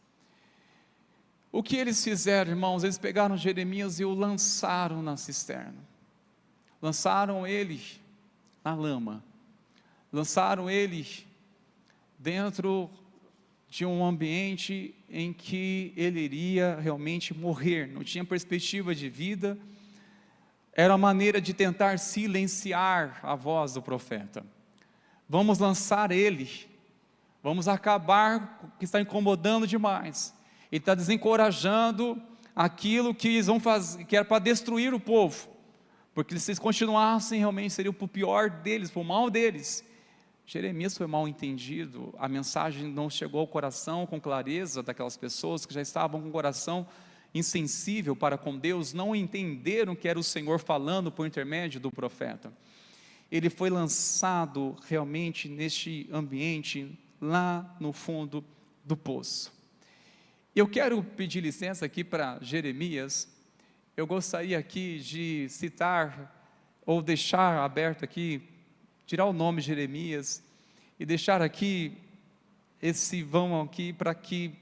O que eles fizeram, irmãos? Eles pegaram Jeremias e o lançaram na cisterna, lançaram ele na lama, lançaram ele dentro de um ambiente em que ele iria realmente morrer, não tinha perspectiva de vida, era uma maneira de tentar silenciar a voz do profeta. Vamos lançar ele, vamos acabar com o que está incomodando demais. Ele está desencorajando aquilo que eles vão fazer, que era para destruir o povo, porque se eles continuassem, realmente seria para o pior deles, para o mal deles. Jeremias foi mal entendido, a mensagem não chegou ao coração com clareza daquelas pessoas que já estavam com o coração insensível para com Deus, não entenderam que era o Senhor falando por intermédio do profeta. Ele foi lançado realmente neste ambiente, lá no fundo do poço. Eu quero pedir licença aqui para Jeremias, eu gostaria aqui de citar, ou deixar aberto aqui, tirar o nome Jeremias, e deixar aqui, esse vão aqui, para que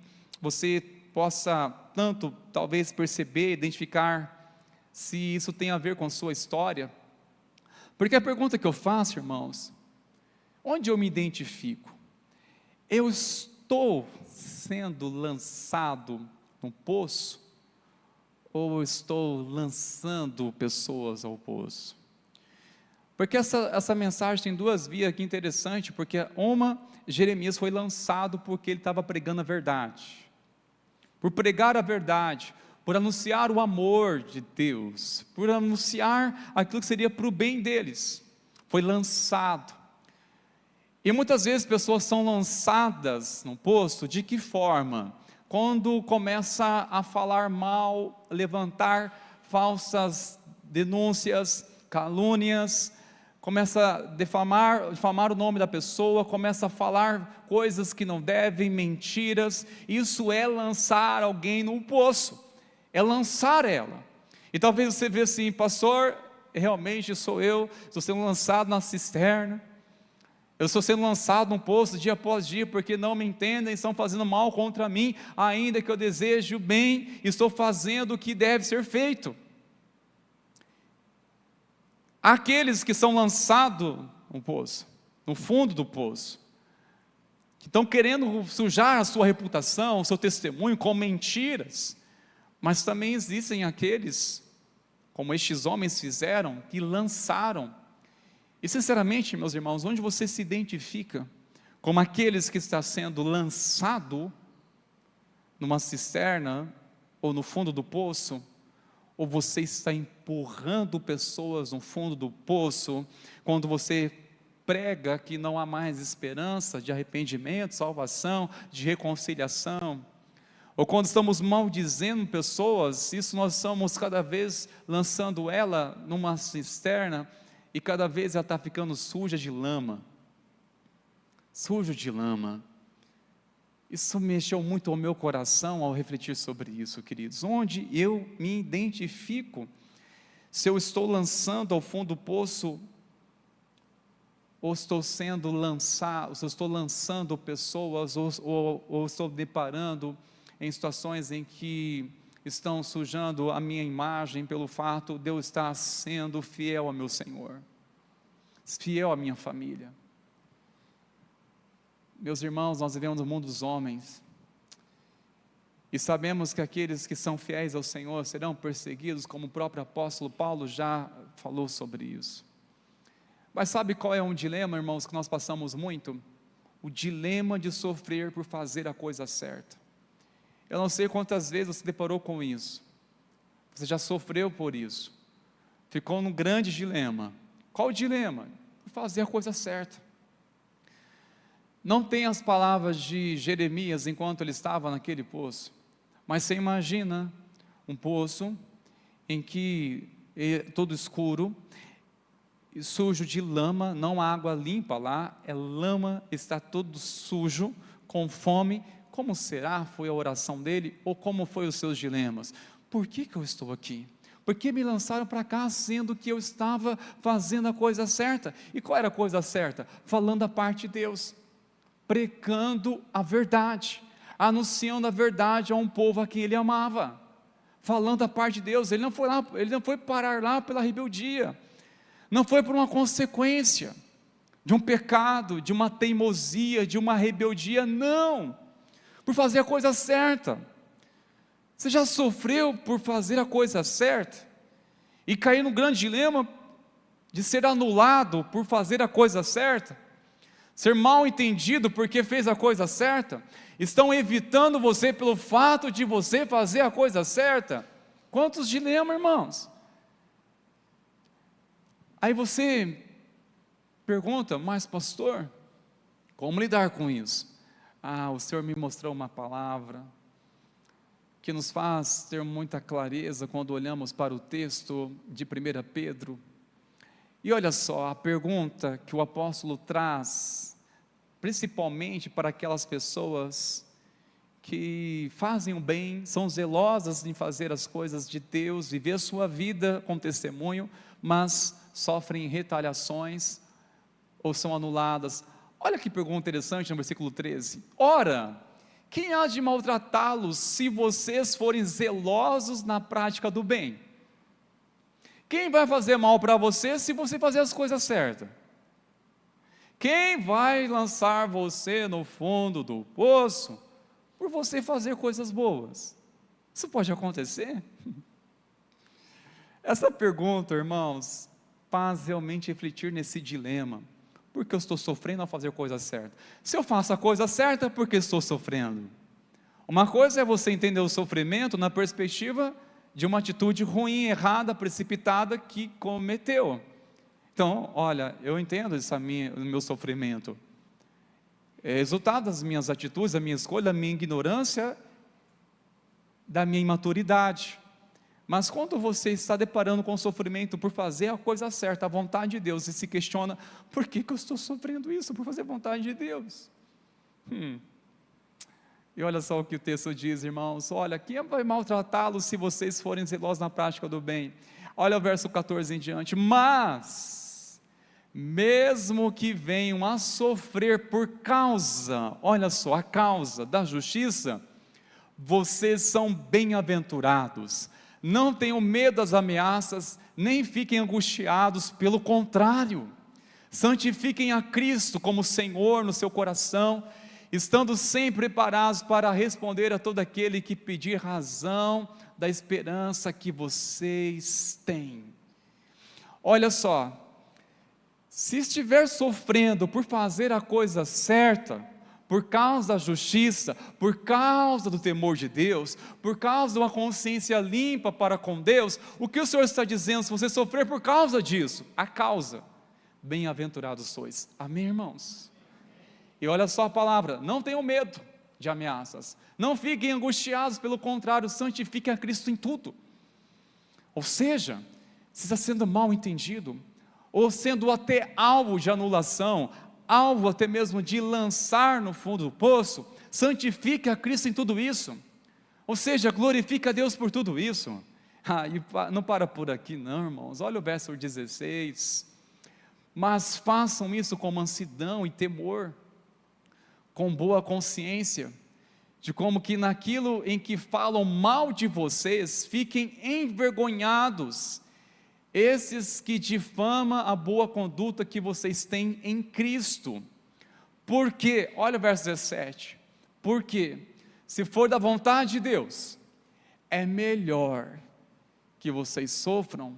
você possa, tanto, talvez perceber, identificar, se isso tem a ver com a sua história, porque a pergunta que eu faço, irmãos, onde eu me identifico? Eu estou sendo lançado no poço, ou estou lançando pessoas ao poço? Porque essa mensagem tem duas vias aqui interessantes, porque Jeremias foi lançado porque ele estava pregando a verdade, por pregar a verdade, por anunciar o amor de Deus, por anunciar aquilo que seria para o bem deles, foi lançado. E muitas vezes pessoas são lançadas no poço, de que forma? Quando começa a falar mal, levantar falsas denúncias, calúnias, começa a difamar o nome da pessoa, começa a falar coisas que não devem, mentiras. Isso é lançar alguém no poço, é lançar ela. E talvez você veja assim, pastor, realmente sou eu, estou sendo lançado na cisterna, eu estou sendo lançado num poço dia após dia, porque não me entendem, estão fazendo mal contra mim, ainda que eu deseje o bem, estou fazendo o que deve ser feito. Aqueles que são lançados no poço, no fundo do poço, que estão querendo sujar a sua reputação, o seu testemunho com mentiras, mas também existem aqueles, como estes homens fizeram, que lançaram. E sinceramente, meus irmãos, onde você se identifica como aqueles que está sendo lançado numa cisterna ou no fundo do poço, ou você está empurrando pessoas no fundo do poço, quando você prega que não há mais esperança de arrependimento, salvação, de reconciliação, ou quando estamos maldizendo pessoas, isso nós estamos cada vez lançando ela numa cisterna, e cada vez ela está ficando suja de lama, Isso mexeu muito ao meu coração ao refletir sobre isso, queridos. Onde eu me identifico, se eu estou lançando ao fundo do poço, ou estou sendo lançado, se eu estou lançando pessoas, ou estou deparando em situações em que estão sujando a minha imagem pelo fato de eu estar sendo fiel ao meu Senhor, fiel à minha família. Meus irmãos, nós vivemos no mundo dos homens, E sabemos que aqueles que são fiéis ao Senhor serão perseguidos, como o próprio apóstolo Paulo já falou sobre isso. Mas sabe qual é um dilema, irmãos, que nós passamos muito? O dilema de sofrer por fazer a coisa certa. Eu não sei quantas vezes você deparou com isso. Você já sofreu por isso. Ficou num grande dilema. Qual o dilema? Fazer a coisa certa. Não tem as palavras de Jeremias enquanto ele estava naquele poço, mas você imagina um poço em que é todo escuro, sujo de lama, não há água limpa lá, é lama, está todo sujo, com fome. Como será foi a oração dele, ou como foi os seus dilemas? Por que eu estou aqui? Por que me lançaram para cá, sendo que eu estava fazendo a coisa certa? E qual era a coisa certa? Falando a parte de Deus, pregando a verdade, anunciando a verdade a um povo a quem ele amava, falando a parte de Deus. Ele não foi parar lá pela rebeldia, não foi por uma consequência de um pecado, de uma teimosia, de uma rebeldia, não, por fazer a coisa certa. Você já sofreu por fazer a coisa certa e cair no grande dilema de ser anulado por fazer a coisa certa? Ser mal entendido porque fez a coisa certa? Estão evitando você pelo fato de você fazer a coisa certa? Quantos dilemas, irmãos? Aí você pergunta, mas pastor, como lidar com isso? O Senhor me mostrou uma palavra que nos faz ter muita clareza quando olhamos para o texto de 1 Pedro. E olha só, a pergunta que o apóstolo traz, principalmente para aquelas pessoas que fazem o bem, são zelosas em fazer as coisas de Deus, viver a sua vida com testemunho, mas sofrem retaliações ou são anuladas. Olha que pergunta interessante no versículo 13. Ora, quem há de maltratá-los se vocês forem zelosos na prática do bem? Quem vai fazer mal para você se você fazer as coisas certas? Quem vai lançar você no fundo do poço por você fazer coisas boas? Isso pode acontecer? Essa pergunta, irmãos, faz realmente refletir nesse dilema. Por que eu estou sofrendo ao fazer a coisa certa? Se eu faço a coisa certa, por que estou sofrendo? Uma coisa é você entender o sofrimento na perspectiva de uma atitude ruim, errada, precipitada que cometeu. Então, olha, eu entendo o meu sofrimento. É resultado das minhas atitudes, da minha escolha, da minha ignorância, da minha imaturidade. Mas quando você está deparando com o sofrimento por fazer a coisa certa, a vontade de Deus, e se questiona, por que eu estou sofrendo isso? Por fazer a vontade de Deus. E olha só o que o texto diz, irmãos. Olha, quem vai maltratá-los se vocês forem zelosos na prática do bem? Olha o verso 14 em diante. Mas, mesmo que venham a sofrer por causa, olha só, a causa da justiça, vocês são bem-aventurados. Não tenham medo das ameaças, nem fiquem angustiados, pelo contrário, santifiquem a Cristo como Senhor no seu coração, estando sempre preparados para responder a todo aquele que pedir razão da esperança que vocês têm. Olha só, se estiver sofrendo por fazer a coisa certa, por causa da justiça, por causa do temor de Deus, por causa de uma consciência limpa para com Deus, o que o Senhor está dizendo? Se você sofrer por causa disso, a causa, bem-aventurados sois. Amém, irmãos? E olha só a palavra, não tenham medo de ameaças, não fiquem angustiados, pelo contrário, santifiquem a Cristo em tudo. Ou seja, se está sendo mal entendido, ou sendo até alvo de anulação, alvo até mesmo de lançar no fundo do poço, santifique a Cristo em tudo isso, ou seja, glorifique a Deus por tudo isso. E não para por aqui não, irmãos, olha o verso 16, mas façam isso com mansidão e temor, com boa consciência, de como que naquilo em que falam mal de vocês, fiquem envergonhados, esses que difamam a boa conduta que vocês têm em Cristo. Porque, olha o verso 17, porque Se for da vontade de Deus, é melhor que vocês sofram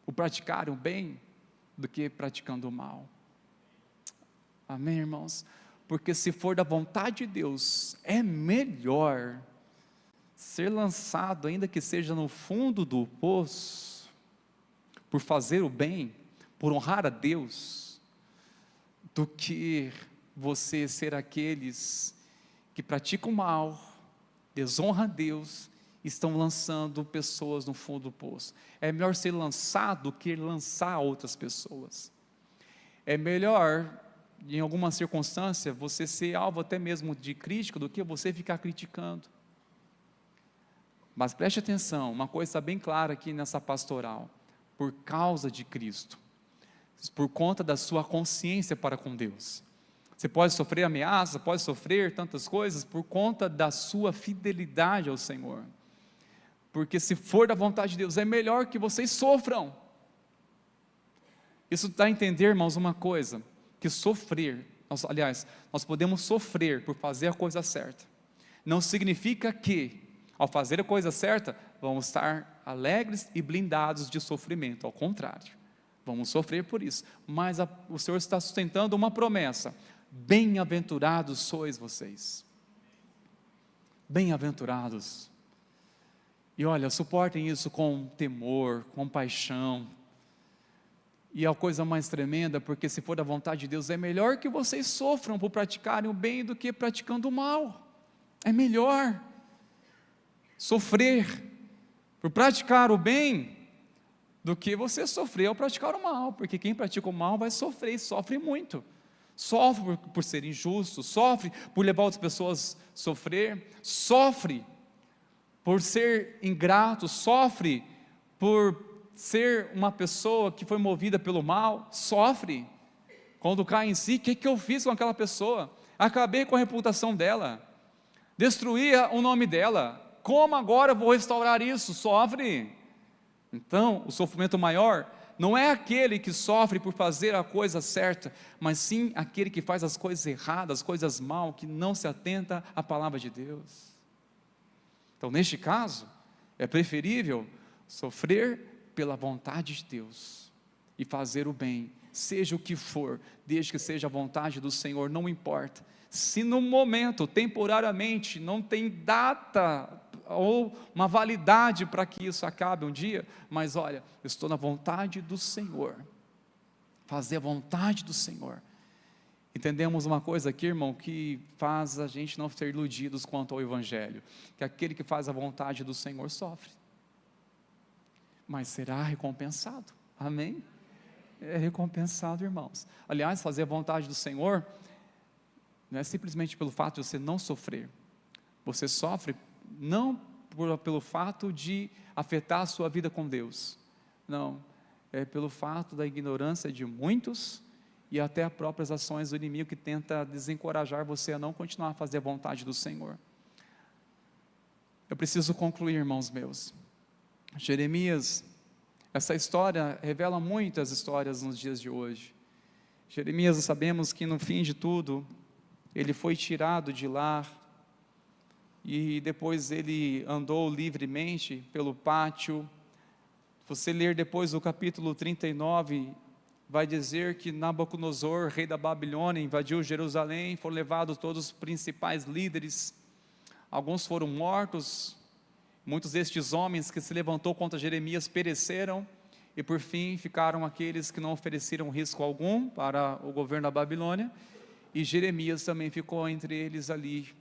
por praticarem o bem do que praticando o mal. Amém, irmãos? Porque se for da vontade de Deus, é melhor ser lançado, ainda que seja no fundo do poço, por fazer o bem, por honrar a Deus, do que você ser aqueles que praticam o mal, desonra a Deus, estão lançando pessoas no fundo do poço. É melhor ser lançado do que lançar outras pessoas. É melhor, em alguma circunstância, você ser alvo até mesmo de crítica, do que você ficar criticando. Mas preste atenção, uma coisa está bem clara aqui nessa pastoral: por causa de Cristo, por conta da sua consciência para com Deus. Você pode sofrer ameaça, pode sofrer tantas coisas por conta da sua fidelidade ao Senhor. Porque se for da vontade de Deus, é melhor que vocês sofram. Isso dá a entender, irmãos, uma coisa, que sofrer, nós podemos sofrer por fazer a coisa certa. Não significa que, ao fazer a coisa certa, vamos estar alegres e blindados de sofrimento. Ao contrário, vamos sofrer por isso. Mas o Senhor está sustentando uma promessa: bem-aventurados sois vocês. Bem-aventurados. E olha, suportem isso com temor, com paixão. E a coisa mais tremenda, porque se for da vontade de Deus, é melhor que vocês sofram por praticarem o bem do que praticando o mal. É melhor sofrer por praticar o bem do que você sofrer ao praticar o mal, porque quem pratica o mal vai sofrer, e sofre muito. Sofre por ser injusto, sofre por levar outras pessoas a sofrer, sofre por ser ingrato, sofre por ser uma pessoa que foi movida pelo mal, sofre quando cai em si. O que eu fiz com aquela pessoa? Acabei com a reputação dela, destruí o nome dela, como agora eu vou restaurar isso? Sofre. Então, o sofrimento maior não é aquele que sofre por fazer a coisa certa, mas sim aquele que faz as coisas erradas, as coisas mal, que não se atenta à palavra de Deus. Então, neste caso, é preferível sofrer pela vontade de Deus e fazer o bem, seja o que for, desde que seja a vontade do Senhor, não importa. Se no momento, temporariamente, não tem data ou uma validade para que isso acabe um dia, mas olha, eu estou na vontade do Senhor, fazer a vontade do Senhor. Entendemos uma coisa aqui, irmão, que faz a gente não ser iludidos quanto ao Evangelho, que aquele que faz a vontade do Senhor sofre, mas será recompensado. Amém? É recompensado, irmãos. Aliás, fazer a vontade do Senhor não é simplesmente pelo fato de você não sofrer. Você sofre não pelo fato de afetar a sua vida com Deus, não, é pelo fato da ignorância de muitos e até as próprias ações do inimigo que tenta desencorajar você a não continuar a fazer a vontade do Senhor. Eu preciso concluir, irmãos meus. Jeremias, essa história revela muitas histórias nos dias de hoje. Jeremias, nós sabemos que no fim de tudo, ele foi tirado de lá, e depois ele andou livremente pelo pátio. Você ler depois o capítulo 39, vai dizer que Nabucodonosor, rei da Babilônia, invadiu Jerusalém, foram levados todos os principais líderes, alguns foram mortos, muitos destes homens que se levantou contra Jeremias pereceram, e por fim ficaram aqueles que não ofereceram risco algum para o governo da Babilônia, e Jeremias também ficou entre eles ali,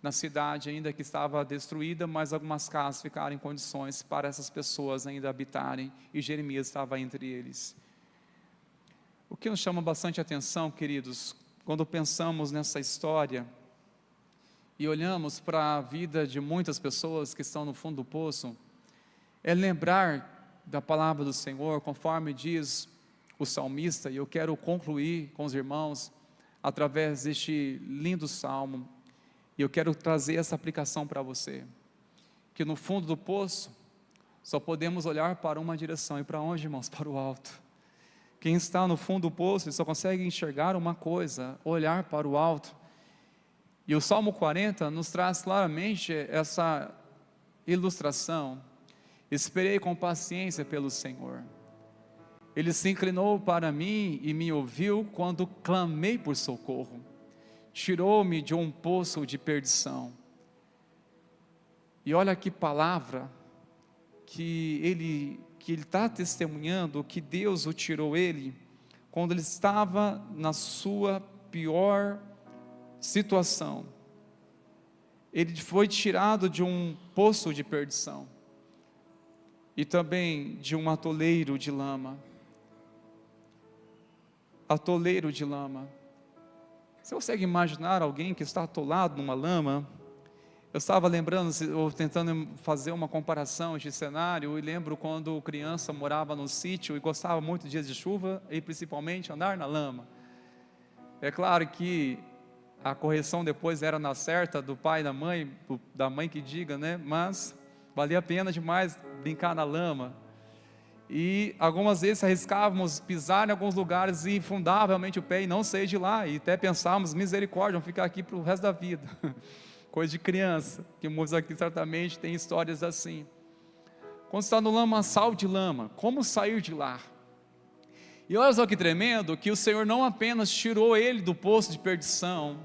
na cidade ainda que estava destruída, mas algumas casas ficaram em condições para essas pessoas ainda habitarem, e Jeremias estava entre eles. O que nos chama bastante atenção, queridos, quando pensamos nessa história, e olhamos para a vida de muitas pessoas que estão no fundo do poço, é lembrar da palavra do Senhor, conforme diz o salmista, e eu quero concluir com os irmãos, através deste lindo salmo, e eu quero trazer essa aplicação para você, que no fundo do poço, só podemos olhar para uma direção, e para onde, irmãos? Para o alto. Quem está no fundo do poço, só consegue enxergar uma coisa, olhar para o alto, E o Salmo 40 nos traz claramente essa ilustração. Esperei com paciência pelo Senhor. Ele se inclinou para mim e me ouviu quando clamei por socorro. Tirou-me de um poço de perdição. E olha que palavra que ele está testemunhando, que Deus o tirou ele, quando ele estava na sua pior situação. Ele foi tirado de um poço de perdição, e também de um atoleiro de lama. Atoleiro de lama. Você consegue imaginar alguém que está atolado numa lama? Eu estava lembrando, ou tentando fazer uma comparação de cenário, e lembro quando criança morava no sítio e gostava muito de dias de chuva, e principalmente andar na lama. É claro que a correção depois era na certa do pai e da mãe que diga, né? Mas valia a pena demais brincar na lama. E algumas vezes arriscávamos pisar em alguns lugares e afundava realmente o pé e não sair de lá, e até pensávamos, misericórdia, vamos ficar aqui para o resto da vida. Coisa de criança, que muitos aqui certamente têm histórias assim. Quando está no lamaçal de lama, como sair de lá? E olha só que tremendo, que o Senhor não apenas tirou ele do poço de perdição,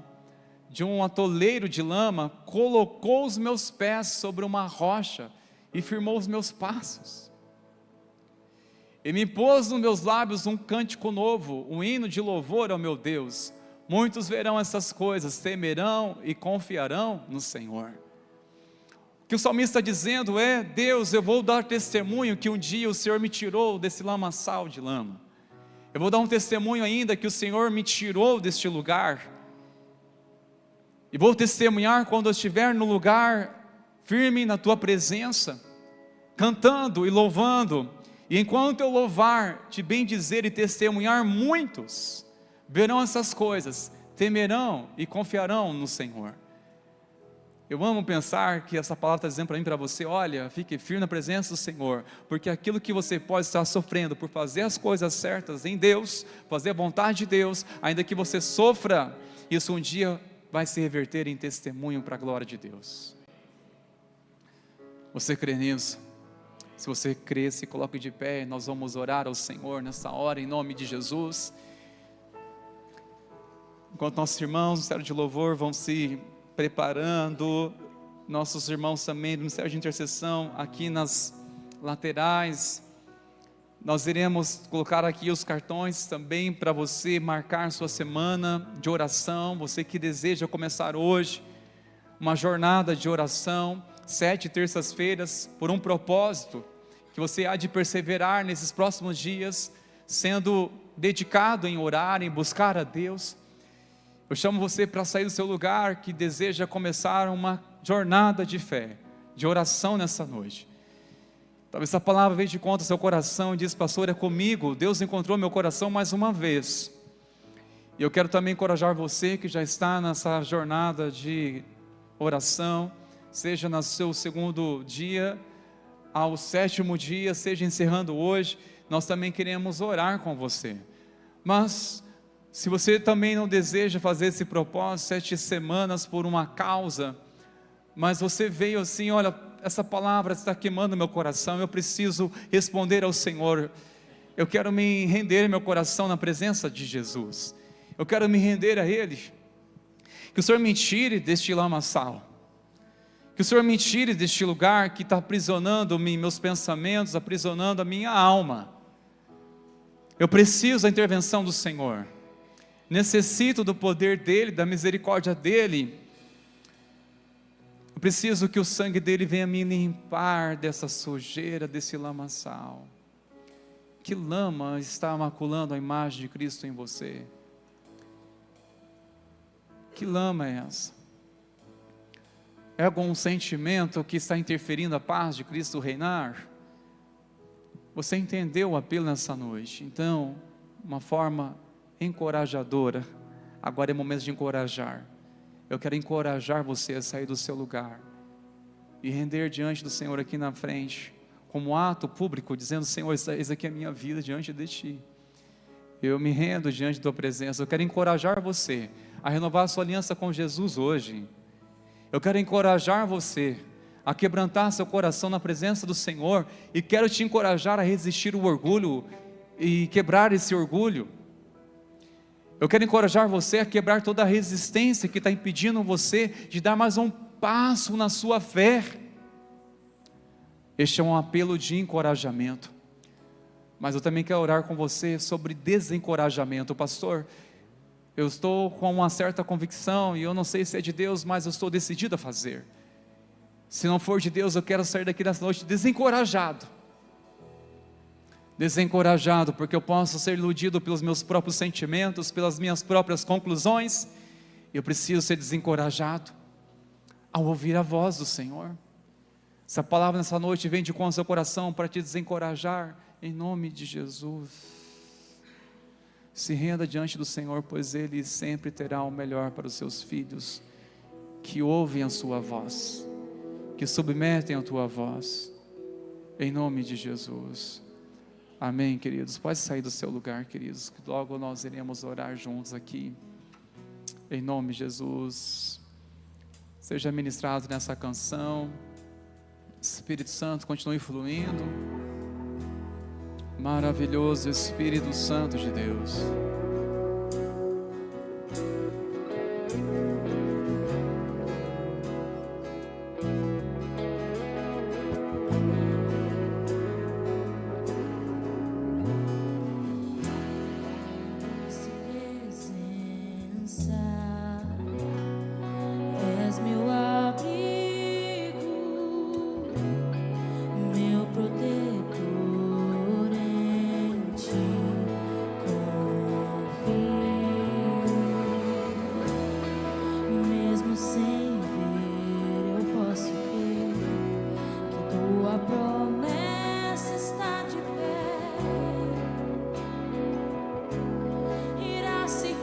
de um atoleiro de lama, colocou os meus pés sobre uma rocha e firmou os meus passos. E me pôs nos meus lábios um cântico novo, um hino de louvor ao meu Deus. Muitos verão essas coisas, temerão e confiarão no Senhor. O que o salmista está dizendo é: Deus, eu vou dar testemunho que um dia o Senhor me tirou desse lamaçal de lama. Eu vou dar um testemunho ainda que o Senhor me tirou deste lugar. E vou testemunhar quando eu estiver no lugar firme na tua presença, cantando e louvando. E enquanto eu louvar, te bendizer e testemunhar, muitos verão essas coisas, temerão e confiarão no Senhor. Eu amo pensar que essa palavra está dizendo para mim, para você: olha, fique firme na presença do Senhor, porque aquilo que você pode estar sofrendo por fazer as coisas certas em Deus, fazer a vontade de Deus, ainda que você sofra, isso um dia vai se reverter em testemunho para a glória de Deus. Você crê nisso? Se você crê, se coloque de pé. Nós vamos orar ao Senhor nessa hora, em nome de Jesus. Enquanto nossos irmãos do Ministério de Louvor vão se preparando, nossos irmãos também do Ministério de Intercessão, aqui nas laterais, nós iremos colocar aqui os cartões também para você marcar sua semana de oração. Você que deseja começar hoje uma jornada de oração, 7 terças-feiras, por um propósito, que você há de perseverar nesses próximos dias, sendo dedicado em orar, em buscar a Deus. Eu chamo você para sair do seu lugar, que deseja começar uma jornada de fé, de oração nessa noite. Talvez essa palavra veja de conta ao seu coração e diz: pastor, é comigo, Deus encontrou meu coração mais uma vez. E eu quero também encorajar você que já está nessa jornada de oração, seja no seu segundo dia, ao 7º dia, seja encerrando hoje, nós também queremos orar com você. Mas se você também não deseja fazer esse propósito, 7 semanas por uma causa, mas você veio assim: olha, essa palavra está queimando meu coração, eu preciso responder ao Senhor, eu quero me render meu coração na presença de Jesus, eu quero me render a Ele, que o Senhor me tire deste lamaçal, que o Senhor me tire deste lugar que está aprisionando meus pensamentos, aprisionando a minha alma. Eu preciso da intervenção do Senhor, necessito do poder dEle, da misericórdia dEle. Eu preciso que o sangue dEle venha me limpar dessa sujeira, desse lamaçal. Que lama está maculando a imagem de Cristo em você? Que lama é essa? É algum sentimento que está interferindo a paz de Cristo reinar? Você entendeu o apelo nessa noite? Então, uma forma encorajadora, agora é momento de encorajar. Eu quero encorajar você a sair do seu lugar e render diante do Senhor aqui na frente, como ato público, dizendo: Senhor, eis aqui a minha vida diante de Ti. Eu me rendo diante da Tua presença. Eu quero encorajar você a renovar a sua aliança com Jesus hoje. Eu quero encorajar você a quebrantar seu coração na presença do Senhor, e quero te encorajar a resistir o orgulho e quebrar esse orgulho. Eu quero encorajar você a quebrar toda a resistência que está impedindo você de dar mais um passo na sua fé. Este é um apelo de encorajamento, mas eu também quero orar com você sobre desencorajamento. Pastor, eu estou com uma certa convicção e eu não sei se é de Deus, mas eu estou decidido a fazer. Se não for de Deus, eu quero sair daqui nessa noite desencorajado, porque eu posso ser iludido pelos meus próprios sentimentos, pelas minhas próprias conclusões. Eu preciso ser desencorajado ao ouvir a voz do Senhor. Essa palavra nessa noite vem de com o seu coração para te desencorajar, em nome de Jesus. Se renda diante do Senhor, pois Ele sempre terá o melhor para os seus filhos, que ouvem a sua voz, que submetem a tua voz, em nome de Jesus. Amém, queridos. Pode sair do seu lugar, queridos, que logo nós iremos orar juntos aqui, em nome de Jesus. Seja ministrado nessa canção. Espírito Santo continue fluindo. Maravilhoso Espírito Santo de Deus. Irá se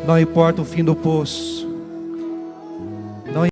Não importa o fim do poço,